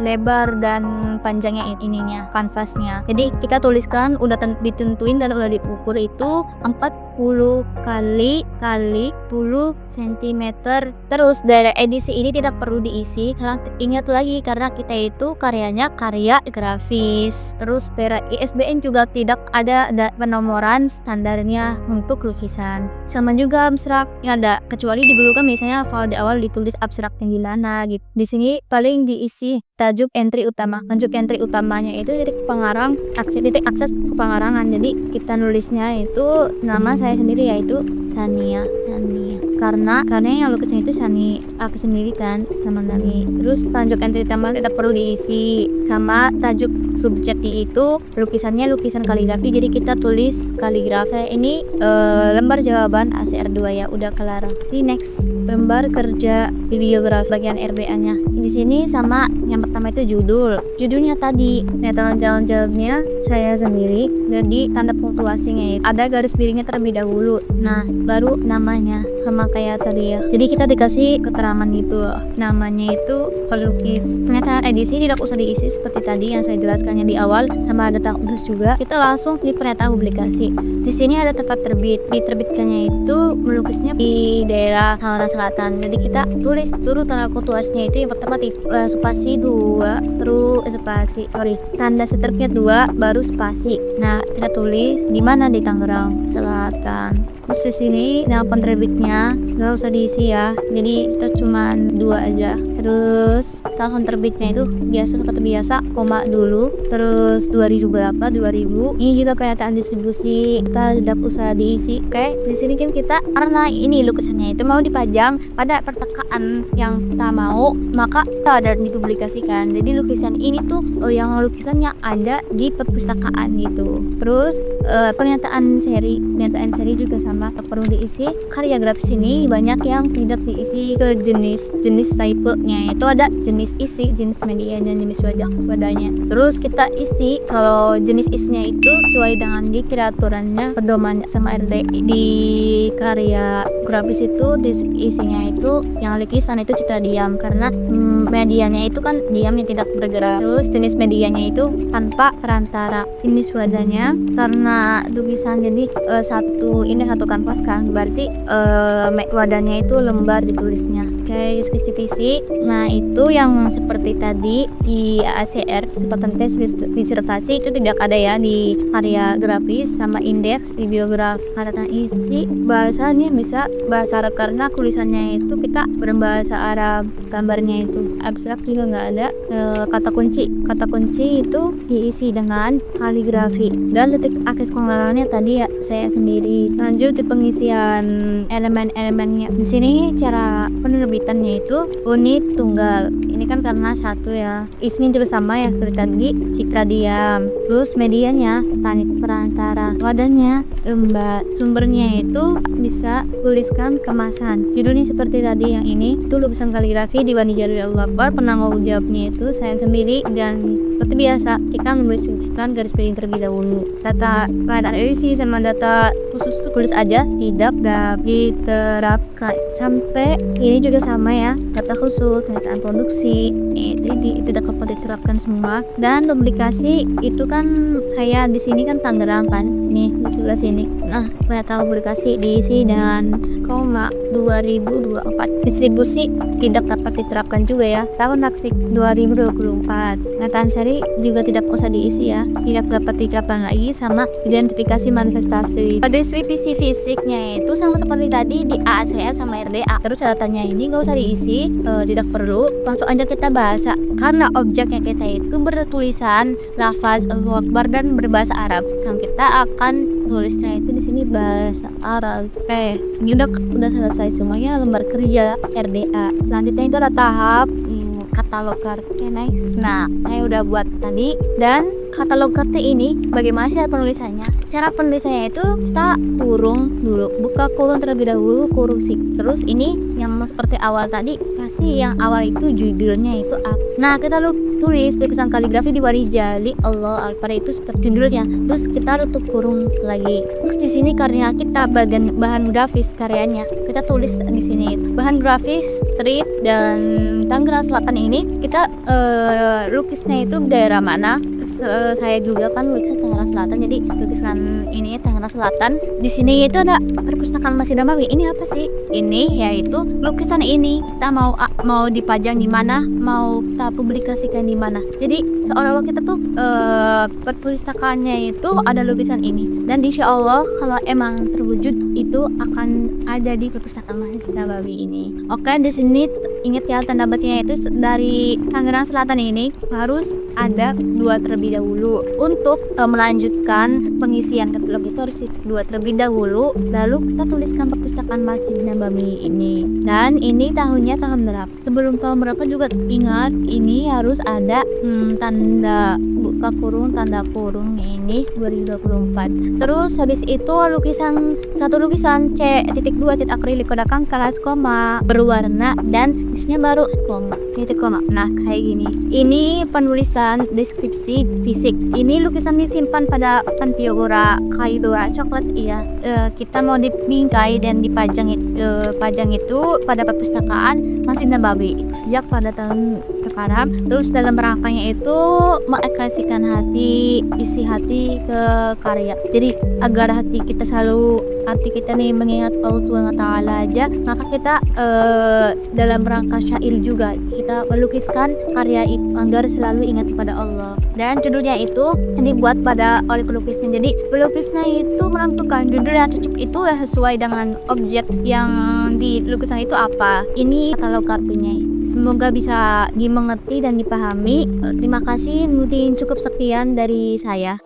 Speaker 2: lebar dan panjangnya ininya kanvasnya, jadi kita tuliskan udah ditentuin dan udah diukur itu 40 kali 10 cm. Terus dari edisi ini tidak perlu diisi karena ingat lagi karena kita itu karyanya karya grafis. Terus dari ISBN juga tidak ada penomoran standarnya untuk lukisan. Sama juga abstrak yang ada, kecuali di buku kan misalnya kalau di awal ditulis abstraknya gimana gitu. Di sini paling diisi tajuk entry utama. Tajuk entry utamanya itu titik pengarang, titik akses ke pengarangan. Jadi kita nulisnya itu nama saya sendiri yaitu Sania. Karena yang lukisnya itu Sani aku sendiri kan sama Nani. Terus tajuk entry utama tidak perlu diisi, sama tajuk subjeknya itu lukisannya lukisan kaligrafi, jadi kita tulis kaligrafi. Ini lembar jawaban ACR2 ya, udah kelar. Di next lembar kerja bibliografi bagian RBA-nya. Di sini sama yang pertama itu judulnya tadi. Nah, tanggung jawabnya saya sendiri. Jadi tanda punktuasinya itu ada garis miringnya terlebih dahulu. Nah, baru namanya sama kayak tadi ya. Jadi kita dikasih keterangan gitu. Namanya itu pelukis. Ternyata edisi tidak usah diisi seperti tadi yang saya jelaskannya di awal, sama ada khusus juga. Kita langsung di pernyataan publikasi. Di sini ada tempat terbit. Diterbitkannya itu melukisnya di daerah Tangerang Selatan. Jadi kita tulis dulu tanda punktuasinya itu yang pertama spasi 2, terus tanda seterusnya 2 baru spasi. Nah, kita tulis di mana, di Tangerang Selatan. Terus di sini nama penerbitnya nggak usah diisi ya, jadi kita cuman 2 aja. Terus tahun terbitnya itu seperti biasa koma dulu, terus 2000 berapa, 2000. Ini juga pernyataan distribusi, kita tidak usah diisi. Oke, di sini kan kita karena ini lukisannya itu mau dipajang pada perpustakaan yang kita mau, maka kita ada dipublikasikan. Jadi lukisan ini tuh yang lukisannya ada di perpustakaan gitu. Terus pernyataan seri juga sama, tak perlu diisi. Karya grafis ini banyak yang tidak diisi ke jenis type-nya, itu ada jenis isi, jenis media, dan jenis wadahnya. Terus kita isi kalau jenis isinya itu sesuai dengan di aturannya pedoman sama RD. Di karya grafis itu isinya itu yang lukisan itu citra diam, karena medianya itu kan diam yang tidak bergerak. Terus jenis medianya itu tanpa perantara. Jenis wadahnya karena lukisan jadi satu kanvas kan, berarti wadahnya itu lembar ditulisnya. Oke, deskripsi visi. Nah, itu yang seperti tadi di ACR kesempatan tes disertasi itu tidak ada ya di karya grafis, sama indeks di biografi. Catatan isi bahasanya bisa bahasa Arab karena tulisannya itu kita berbahasa Arab, gambarnya itu abstrak juga nggak ada. Kata kunci itu diisi dengan kaligrafi, dan titik akses pengenalannya tadi ya saya sendiri. Lanjut di pengisian elemen-elemennya. Di sini cara penerbitannya itu unit tunggal. Ini kan karena satu ya. Isinya juga sama ya seperti tadi, citra diam. Terus medianya tanit perantara. Wadahnya lembar. Sumbernya itu bisa tuliskan kemasan. Judulnya seperti tadi yang ini itu lukisan kaligrafi di Bani Jalil Allah. Akbar, penanggung jawabnya itu saya sendiri, dan seperti biasa kita menulis tulisan garis miring terlebih dahulu. Data keadaan edisi sama data khusus tulis aja, tidak diterapkan. Sampai ini juga sama ya, data khusus, pendataan produksi, itu tidak dapat diterapkan semua. Dan publikasi itu kan saya di sini kan Tangerang kan, nih di sebelah sini. Nah, saya tahu publikasi diisi dengan 2024. Distribusi tidak dapat diterapkan juga ya. Tahun aksi 2024. Penataan seri juga tidak usah diisi ya. Tidak dapat diterapkan lagi sama identifikasi manifestasi. Pada deskripsi fisiknya itu sama seperti tadi di AACS sama RDA. Terus catatannya ini gak usah diisi, tidak perlu. Langsung aja kita bahasa. Karena objeknya kita itu bertulisan lafaz Allahu Akbar dan berbahasa Arab. Yang kita akan tulisnya itu di sini bahasa Arab. Oke, ini udah selesai semuanya lembar kerja RDA. Selanjutnya itu ada tahap katalog kartu. Nice. Nah, saya udah buat tadi, dan katalog kartu ini bagaimana cara penulisannya? Cara penulisannya itu kita kurung dulu, buka kurung terlebih dahulu, kurung sih. Terus ini yang seperti awal tadi, kasih yang awal itu judulnya itu apa. Nah, kita tulis tulisan kaligrafi di warijali jali Allah Akbar itu seperti judulnya. Terus kita tutup kurung lagi. Terus di sini karya kita bahan grafis karyanya kita tulis di sini. Bahan grafis street dan Tangerang Selatan ini kita lukisnya itu daerah mana? Saya juga kan lukisnya Tangerang Selatan, jadi lukisan ini Tangerang Selatan. Di sini itu ada perpustakaan Masjid Nabawi. Ini apa sih? Ini yaitu lukisan ini kita mau dipajang di mana, mau kita publikasikan di mana. Jadi seolah-olah kita tuh perpustakaannya itu ada lukisan ini, dan insya Allah kalau emang terwujud itu akan ada di perpustakaan Masjid Nabawi ini. Oke, di sini ingat ya tanda bacanya itu dari Tangerang Selatan ini harus ada 2 terlebih dahulu. Untuk melanjutkan pengisian katalog itu harus 2 terlebih dahulu, lalu kita tuliskan perpustakaan Masjid Nabawi ini. Dan ini tahunnya tahun berapa? Sebelum tahun berapa juga ingat, ini harus ada tanda buka kurung, tanda kurung ini 2024. Terus habis itu satu lukisan C.2 cat akrilik kodakan kelas koma berwarna dan isinya baru koma titik koma. Nah, kayak gini. Ini penulisan deskripsi fisik. Ini lukisan disimpan pada Piagora Kaidora coklat iya. Kita mau dibingkai dan dipajang itu pada perpustakaan Masjid Nabawi sejak pada tahun sekarang. Terus dalam rangkanya itu mengekspresikan isi hati ke karya. Jadi agar hati kita nih mengingat Allah Subhanahu wa taala aja, maka kita dalam rangka syair juga kita melukiskan karya itu agar selalu ingat kepada Allah. Dan judulnya itu yang dibuat oleh pelukisnya. Jadi pelukisnya itu menentukan judul yang cocok itu yang sesuai dengan objek yang di lukisan itu apa. Ini katalog kartunya. Semoga bisa dimengerti dan dipahami. Terima kasih, mungkin cukup sekian dari saya.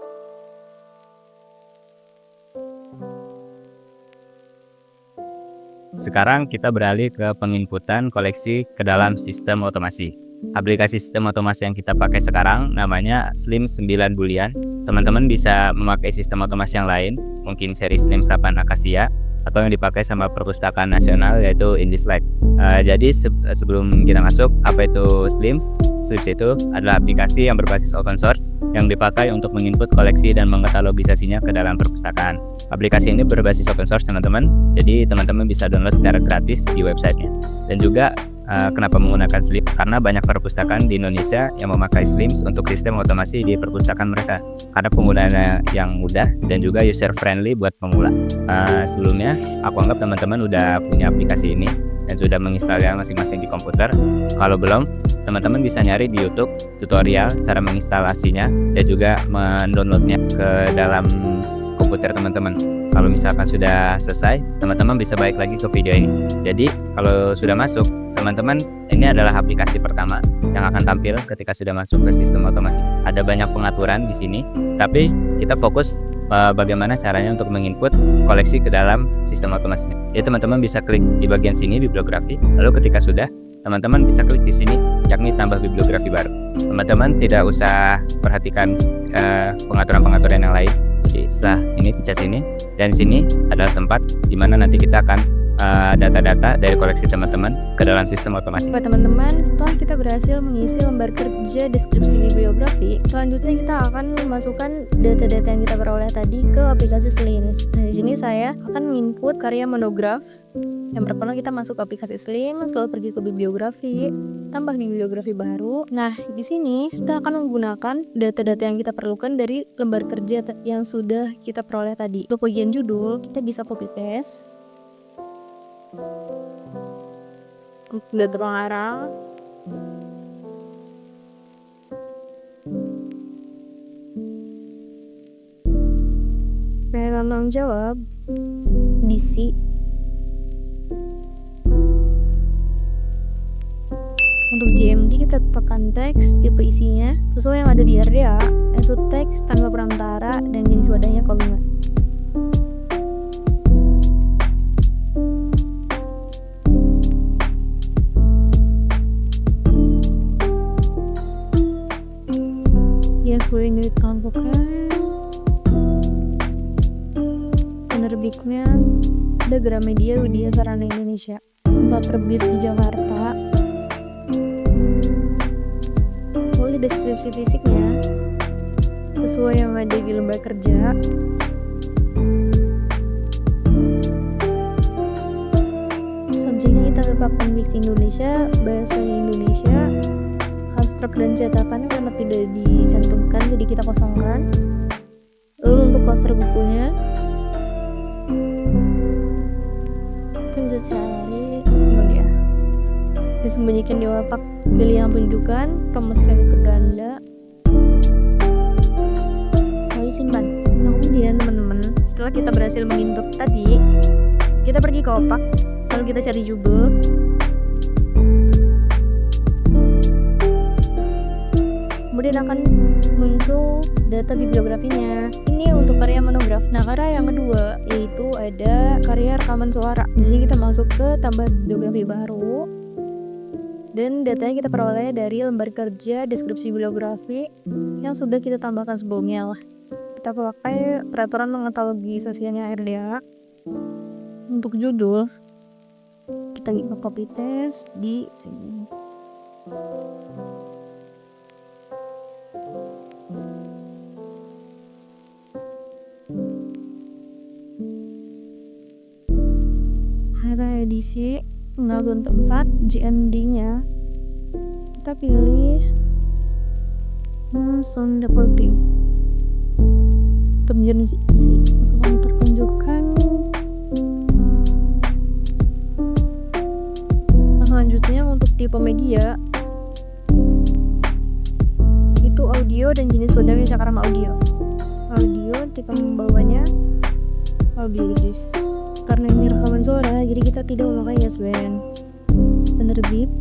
Speaker 3: Sekarang kita beralih ke penginputan koleksi ke dalam sistem otomasi. Aplikasi sistem otomasi yang kita pakai sekarang namanya Slim 9 Boolean. Teman-teman bisa memakai sistem otomasi yang lain, mungkin seri Slim 8 Acacia, atau yang dipakai sama Perpustakaan Nasional yaitu InDesign. Jadi sebelum kita masuk, apa itu Slims? Slims itu adalah aplikasi yang berbasis open source yang dipakai untuk menginput koleksi dan mengetalogisasinya ke dalam perpustakaan. Aplikasi ini berbasis open source teman-teman, jadi teman-teman bisa download secara gratis di websitenya. Dan juga kenapa menggunakan Slims? Karena banyak perpustakaan di Indonesia yang memakai Slims untuk sistem otomasi di perpustakaan mereka, karena penggunaannya yang mudah dan juga user friendly buat pemula. Sebelumnya aku anggap teman-teman udah punya aplikasi ini dan sudah menginstalnya masing-masing di komputer. Kalau belum, teman-teman bisa nyari di YouTube tutorial cara menginstalasinya dan juga mendownloadnya ke dalam komputer teman-teman. Kalau misalkan sudah selesai, teman-teman bisa balik lagi ke video ini. Jadi kalau sudah masuk, teman-teman, ini adalah aplikasi pertama yang akan tampil ketika sudah masuk ke sistem otomasi. Ada banyak pengaturan di sini, tapi kita fokus bagaimana caranya untuk menginput koleksi ke dalam sistem otomasi. Ya, teman-teman bisa klik di bagian sini bibliografi, lalu ketika sudah, teman-teman bisa klik di sini yakni tambah bibliografi baru. Teman-teman tidak usah perhatikan pengaturan-pengaturan yang lain. Jadi setelah ini dicas ini, dan sini adalah tempat di mana nanti kita akan data-data dari koleksi teman-teman ke dalam sistem otomasi.
Speaker 4: Buat teman-teman, setelah kita berhasil mengisi lembar kerja deskripsi bibliografi, selanjutnya kita akan memasukkan data-data yang kita peroleh tadi ke aplikasi Slims. Nah, di sini saya akan menginput karya monograf. Yang pertama kita masuk ke aplikasi Slims, lalu pergi ke bibliografi, tambah bibliografi baru. Nah, di sini kita akan menggunakan data-data yang kita perlukan dari lembar kerja yang sudah kita peroleh tadi. Untuk bagian judul, kita bisa copy paste. Udah terpengarang. Tanggung jawab diisi. Untuk JMD kita tekan teks, tipe isinya sesuai yang ada di RDA, yaitu teks tanpa perantara dan jenis wadahnya kolom. Sesuai yang ditentukan. Penerbitnya ada Gramedia Widya Sarana Indonesia. Tempat terbit di Jakarta. Boleh deskripsi fisiknya sesuai yang ada di lembar kerja. Subjeknya kita tetapkan fiksi Indonesia, bahasanya Indonesia. Abstrak dan cetakan karena tidak dicantumkan, jadi kita kosongkan. Lalu untuk poster bukunya kita bisa cari ya, disembunyikan di wapak, pilih yang tunjukkan, rumuskan ke beranda, lalu simpan. Nah, kemudian teman-teman, setelah kita berhasil menginput tadi, kita pergi ke wapak, lalu kita cari judul. Kemudian akan muncul data bibliografinya. Ini untuk karya monograf. Nah, karya yang kedua yaitu ada karya rekaman suara. Di sini kita masuk ke tambah bibliografi baru. Dan datanya kita peroleh dari lembar kerja deskripsi bibliografi yang sudah kita tambahkan sebelumnya lah. Kita pakai peraturan mengatalogisasinya RDA. Untuk judul kita copy paste di sini. Edisi pengakuan tempat JMD-nya kita pilih Sound Deportive. Kemudian masukkan pertunjukan. Nah, selanjutnya untuk tipe media itu audio dan jenis wadahnya Cakram audio. Audio tipe pembawanya audio disc. Karena ini rekaman suara, jadi kita tidak memakai yes band. Penerbit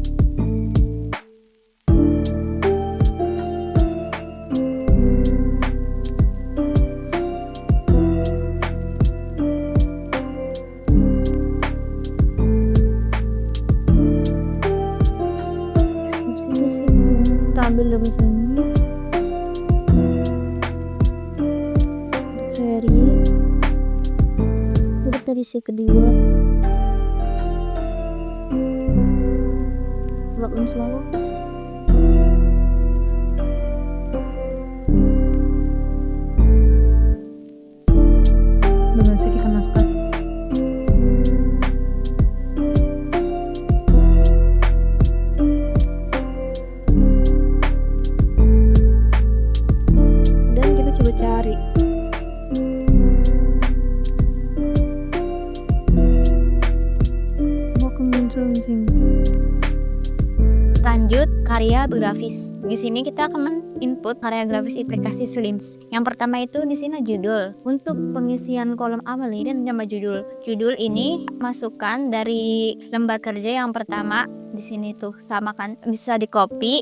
Speaker 4: deskripsi di sini. Kita ambil dari sini. Seri dari si kedua belum selalu belum bisa kita masukkan. Dan kita coba cari.
Speaker 2: Lanjut karya grafis. Di sini kita akan men-input karya grafis aplikasi Slims. Yang pertama itu di sini judul. Untuk pengisian kolom awali dan nama judul. Judul ini masukkan dari lembar kerja yang pertama. Di sini tuh sama kan, bisa di copy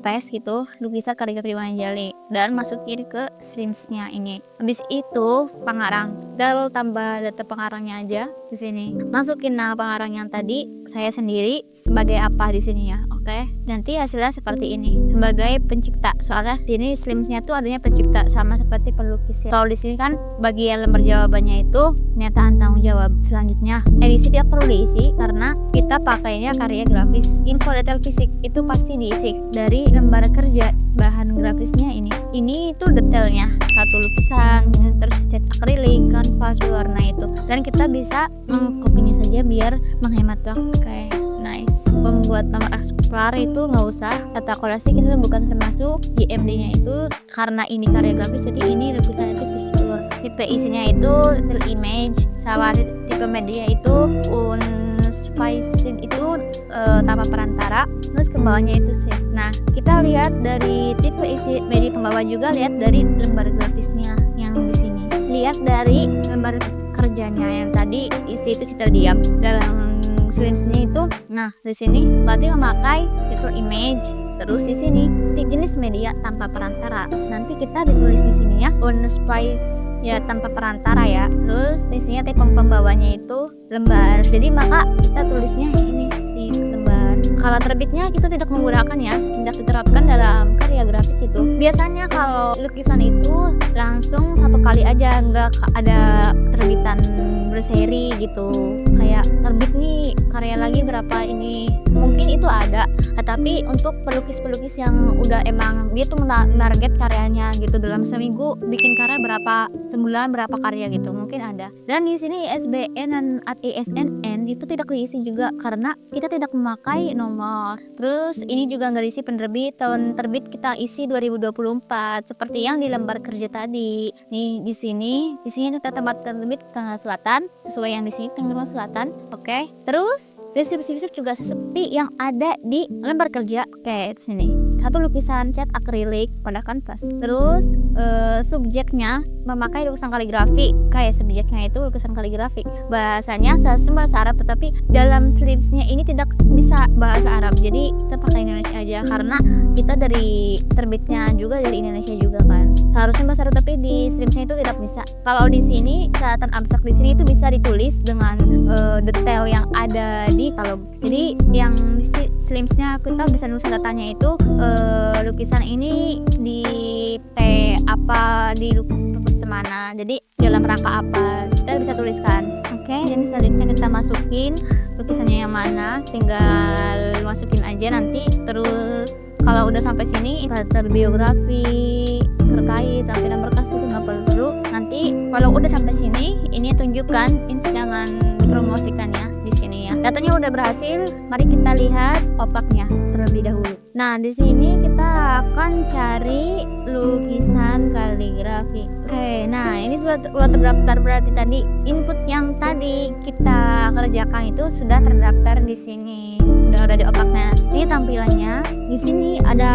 Speaker 2: paste gitu, lukisan karya Triwan Jali dan masukin ke Slims-nya ini. Habis itu pengarang, lalu tambah data pengarangnya aja di sini. Masukin nama pengarang yang tadi saya sendiri sebagai apa di sini ya. Oke, nanti hasilnya seperti ini sebagai pencipta. Soalnya di sini slimsnya tuh adanya pencipta sama seperti pelukis ya. Kalau di sini kan bagian lembar jawabannya itu pernyataan tanggung jawab. Selanjutnya edisi tidak perlu diisi karena kita pakainya karya grafis. Info detail fisik itu pasti diisi dari lembar kerja. Bahan grafisnya ini tuh detailnya, satu lukisan, terus cat akrilik, kanvas, warna itu, dan kita bisa mengkopinya saja biar menghemat waktu. Oke, nice. Pembuat nomor eksemplar itu nggak usah, tata kolasi kita bukan termasuk. GMD-nya itu karena ini karya grafis, jadi ini lukisan itu picture. Tipe isinya itu still image, sama tipe media itu unspiced itu tanpa perantara, terus ke bawahnya itu save. Nah, kita lihat dari tipe isi media pembawa juga, lihat dari lembar grafisnya yang di sini. Lihat dari lembar kerjanya yang tadi isi itu citra diam dalam slimsnya itu. Nah, di sini berarti memakai fitur image. Terus di sini jenis media tanpa perantara. Nanti kita ditulis di sini ya, unspiced ya tanpa perantara ya. Terus di sini tipe pembawanya itu lembar. Jadi maka kita tulisnya ini si lembar. Kalau terbitnya kita tidak menggunakan ya, tidak diterapkan dalam karya grafis itu. Biasanya kalau lukisan itu langsung satu kali aja, nggak ada terbitan berseri gitu. Kayak terbit nih karya lagi berapa ini, mungkin itu ada. Tapi untuk pelukis-pelukis yang udah emang dia tuh menarget karyanya gitu, dalam seminggu bikin karya berapa, sebulan berapa karya gitu, mungkin ada. Dan di sini ISBN dan ISNN itu tidak diisi juga karena kita tidak memakai nomor. Terus ini juga nggak diisi penerbit, tahun terbit kita isi 2024 seperti yang di lembar kerja tadi. Nih di sini itu tempat terbit Tangerang Selatan, sesuai yang di sini Tangerang Selatan. Oke. Terus deskripsi fisik juga seperti yang ada di lembar kerja. Oke, di sini satu lukisan cat akrilik pada kanvas. Terus subjeknya memakai lukisan kaligrafi, kayak subjeknya itu lukisan kaligrafi. Bahasanya bahasa Arab, tetapi dalam slimsnya ini tidak bisa bahasa Arab, jadi kita pakai Indonesia aja karena kita dari terbitnya juga dari Indonesia juga kan. Seharusnya bahasa Arab tapi di slimsnya itu tidak bisa. Kalau di sini catatan abstrak di sini itu bisa ditulis dengan detail yang ada di katalog. Jadi yang di slimsnya kita bisa nulis datanya itu lukisan ini di T apa, di perpus mana, jadi dalam rangka apa, kita bisa tuliskan. Oke, dan selanjutnya kita masukin lukisannya yang mana, tinggal masukin aja nanti. Terus kalau udah sampai sini latar biografi terkait tampilan berkas itu nggak perlu. Nanti kalau udah sampai sini ini tunjukkan, ini jangan dipromosikan ya di sini ya. Datanya udah berhasil, mari kita lihat opaknya terlebih dahulu. Nah, di sini kita akan cari lukisan kaligrafi. Oke, nah ini sudah terdaftar, berarti tadi input yang tadi kita kerjakan itu sudah terdaftar di sini. Udah ada di opaknya. Ini tampilannya. Di sini ada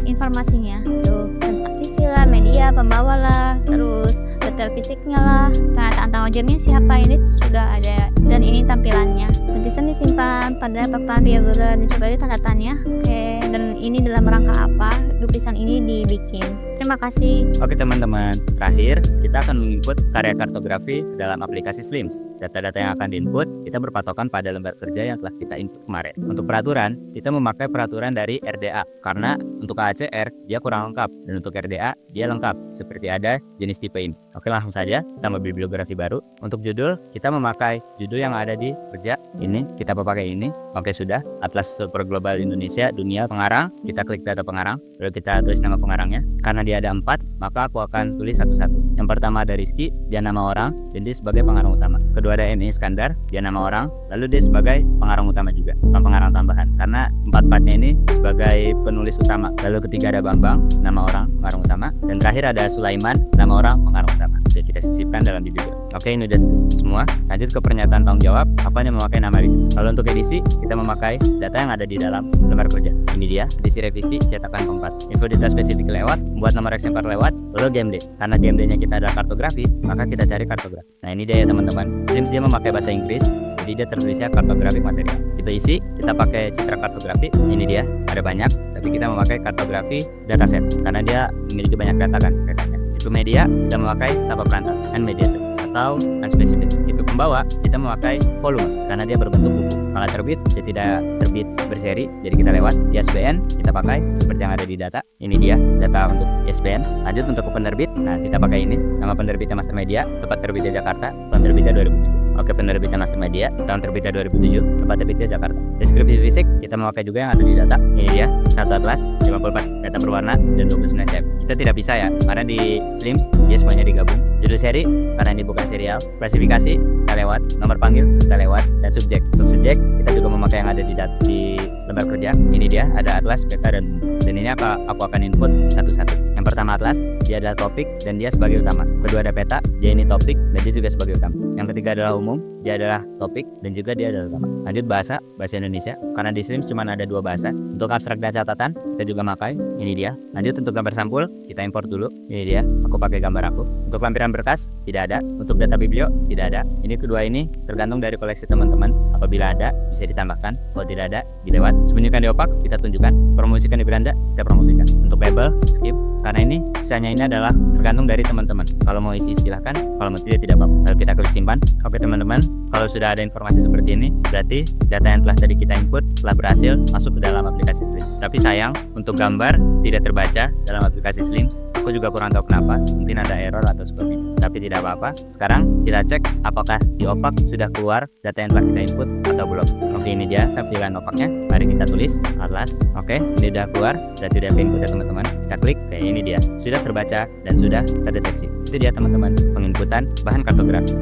Speaker 2: informasinya. Tuh, tentang isi lah, media, pembawa lah, terus detail fisiknya lah, pernyataan tanggung jawabnya siapa, ini sudah ada. Dan ini tampilannya. Lukisan disimpan pada papan biogura dan coba lihat tanda tanya. Oke, dan ini dalam rangka apa lukisan ini dibikin. Terima kasih.
Speaker 3: Oke teman-teman, terakhir kita akan menginput karya kartografi ke dalam aplikasi Slims. Data-data yang akan diinput kita berpatokan pada lembar kerja yang telah kita input kemarin. Untuk peraturan, kita memakai peraturan dari RDA karena untuk ACR dia kurang lengkap dan untuk RDA dia lengkap seperti ada jenis tipe ini. Oke, langsung saja kita ambil bibliografi baru. Untuk judul, kita memakai judul yang ada di kerja. Ini kita pakai ini. Oke, sudah. Atlas Super Global Indonesia Dunia Pengarang. Kita klik data pengarang, lalu kita tulis nama pengarangnya. Karena dia ada 4, maka aku akan tulis satu-satu. Yang pertama ada Rizky, dia nama orang dan dia sebagai pengarang utama. Kedua ada MI Iskandar, dia nama orang, lalu dia sebagai pengarang utama juga, bukan pengarang tambahan. Karena 4-4-nya ini sebagai penulis utama. Lalu ketiga ada Bambang, nama orang, pengarang utama. Dan terakhir ada Sulaiman, nama orang, pengarang utama. Oke, kita sisipkan dalam video. Oke, ini udah semua. Lanjut ke pernyataan tanggung jawab. Aku hanya memakai nama Rizky. Kalau untuk edisi, kita memakai data yang ada di dalam lembar kerja. Ini dia, edisi revisi, cetakan keempat. Info detail spesifik lewat, buat nomor eksemplar lewat, lalu GMD. Karena GMD-nya kita ada kartografi, maka kita cari kartografi. Nah, ini dia ya teman-teman. Slims dia memakai bahasa Inggris, jadi dia tertulisnya kartografi material. Tipe isi, kita pakai citra kartografi. Ini dia, ada banyak, tapi kita memakai kartografi dataset karena dia memiliki banyak data kan katanya. Tipe media, kita memakai tanpa perantara, unmediated atau unspecific. Tipe bawah kita memakai volume karena dia berbentuk buku. Kalau terbit dia tidak terbit berseri, jadi kita lewat ISBN, kita pakai seperti yang ada di data. Ini dia data untuk ISBN. Lanjut untuk penerbit, nah kita pakai ini, nama penerbitnya Master Media, tempat terbitnya Jakarta, tahun terbitnya 2007. Oke, penerbitnya Master Media, tahun terbitnya 2007, tempat terbitnya Jakarta. Deskripsi fisik kita memakai juga yang ada di data. Ini dia, satu atlas, 54 data berwarna dan 29 CF. Kita tidak bisa ya, karena di Slims dia semuanya digabung. Judul seri karena ini bukan serial. Klasifikasi kita lewat, nomor panggil kita lewat, dan subjek. Untuk subjek kita juga memakai yang ada di lembar kerja. Ini dia, ada atlas, peta, dan ini aku akan input satu-satu. Yang pertama atlas, dia adalah topik dan dia sebagai utama. Kedua ada peta, dia ini topik dan dia juga sebagai utama. Yang ketiga adalah umum, dia adalah topik dan juga dia adalah utama. Lanjut bahasa Indonesia, karena di Slims cuma ada 2 bahasa. Untuk abstrak dan catatan kita juga pakai. Ini dia. Lanjut untuk gambar sampul kita import dulu. Ini dia, aku pakai gambar aku. Untuk lampiran berkas tidak ada. Untuk data biblio tidak ada. Ini kedua ini tergantung dari koleksi teman-teman. Apabila ada bisa ditambahkan, kalau tidak ada dilewat. Sembunyikan di opak kita tunjukkan. Promosikan di beranda kita promosikan. Untuk label skip, karena ini sisanya ini adalah tergantung dari teman-teman. Kalau mau isi silahkan, kalau mau tidak apa-apa. Lalu kita klik simpan. Oke teman-teman, kalau sudah ada informasi seperti ini, berarti data yang telah tadi kita input telah berhasil masuk ke dalam aplikasi Slims. Tapi sayang, untuk gambar tidak terbaca dalam aplikasi Slims. Aku juga kurang tahu kenapa, mungkin ada error atau seperti itu. Tapi tidak apa-apa. Sekarang kita cek apakah di opak sudah keluar data yang telah kita input atau belum. Oke, ini dia tampilan opaknya. Mari kita tulis atlas. Oke, ini sudah keluar, berarti sudah input ya teman-teman. Kita klik, oke ini dia, sudah terbaca dan sudah terdeteksi. Itu dia teman-teman, penginputan bahan kartografi.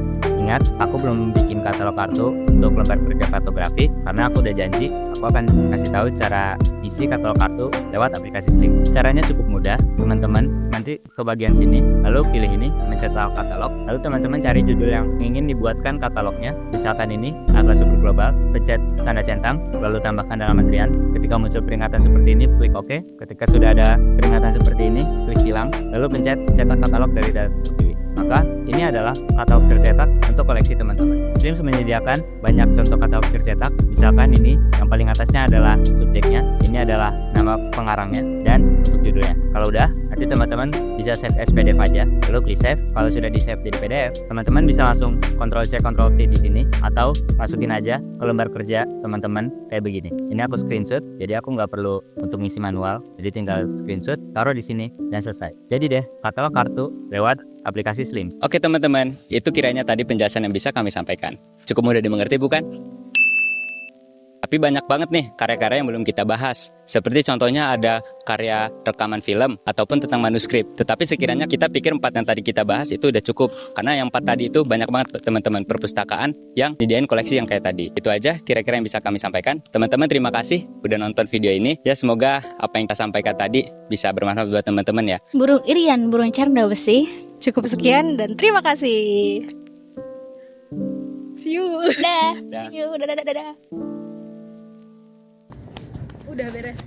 Speaker 3: Ingat, aku belum bikin katalog kartu untuk lembar kerja kartografi karena aku udah janji aku akan kasih tahu cara isi katalog kartu lewat aplikasi Slims. Caranya cukup mudah, teman-teman. Nanti ke bagian sini, lalu pilih ini, mencetak katalog. Lalu teman-teman cari judul yang ingin dibuatkan katalognya. Misalkan ini Atlas Super Global, pencet tanda centang, lalu tambahkan dalam antrian. Ketika muncul peringatan seperti ini, klik OK. Ketika sudah ada peringatan seperti ini, klik silang, lalu pencet cetak katalog dari data terpilih. Maka ini adalah katalog tercetak untuk koleksi teman-teman. Slims menyediakan banyak contoh katalog tercetak. Misalkan ini yang paling atasnya adalah subjeknya, ini adalah nama pengarangnya, dan untuk judulnya. Kalau udah, nanti teman-teman bisa save as PDF aja. Lalu klik save. Kalau sudah di save jadi PDF, teman-teman bisa langsung Ctrl C Ctrl V di sini, atau masukin aja ke lembar kerja teman-teman kayak begini. Ini aku screenshot, jadi aku nggak perlu untuk ngisi manual. Jadi tinggal screenshot, taruh di sini dan selesai. Jadi deh katalog kartu lewat aplikasi Slims.
Speaker 5: Oke teman-teman, itu kiranya tadi penjelasan yang bisa kami sampaikan. Cukup mudah dimengerti bukan? Tapi banyak banget nih karya-karya yang belum kita bahas. Seperti contohnya ada karya rekaman film ataupun tentang manuskrip. Tetapi sekiranya kita pikir 4 yang tadi kita bahas itu udah cukup. Karena yang 4 tadi itu banyak banget teman-teman perpustakaan yang nyediain koleksi yang kayak tadi. Itu aja kira-kira yang bisa kami sampaikan. Teman-teman terima kasih udah nonton video ini. Ya semoga apa yang kita sampaikan tadi bisa bermanfaat buat teman-teman ya.
Speaker 2: Burung Irian, burung canda besi.
Speaker 1: Cukup sekian dan terima kasih. See you.
Speaker 2: Dah, see you, dadah.
Speaker 1: Udah beres.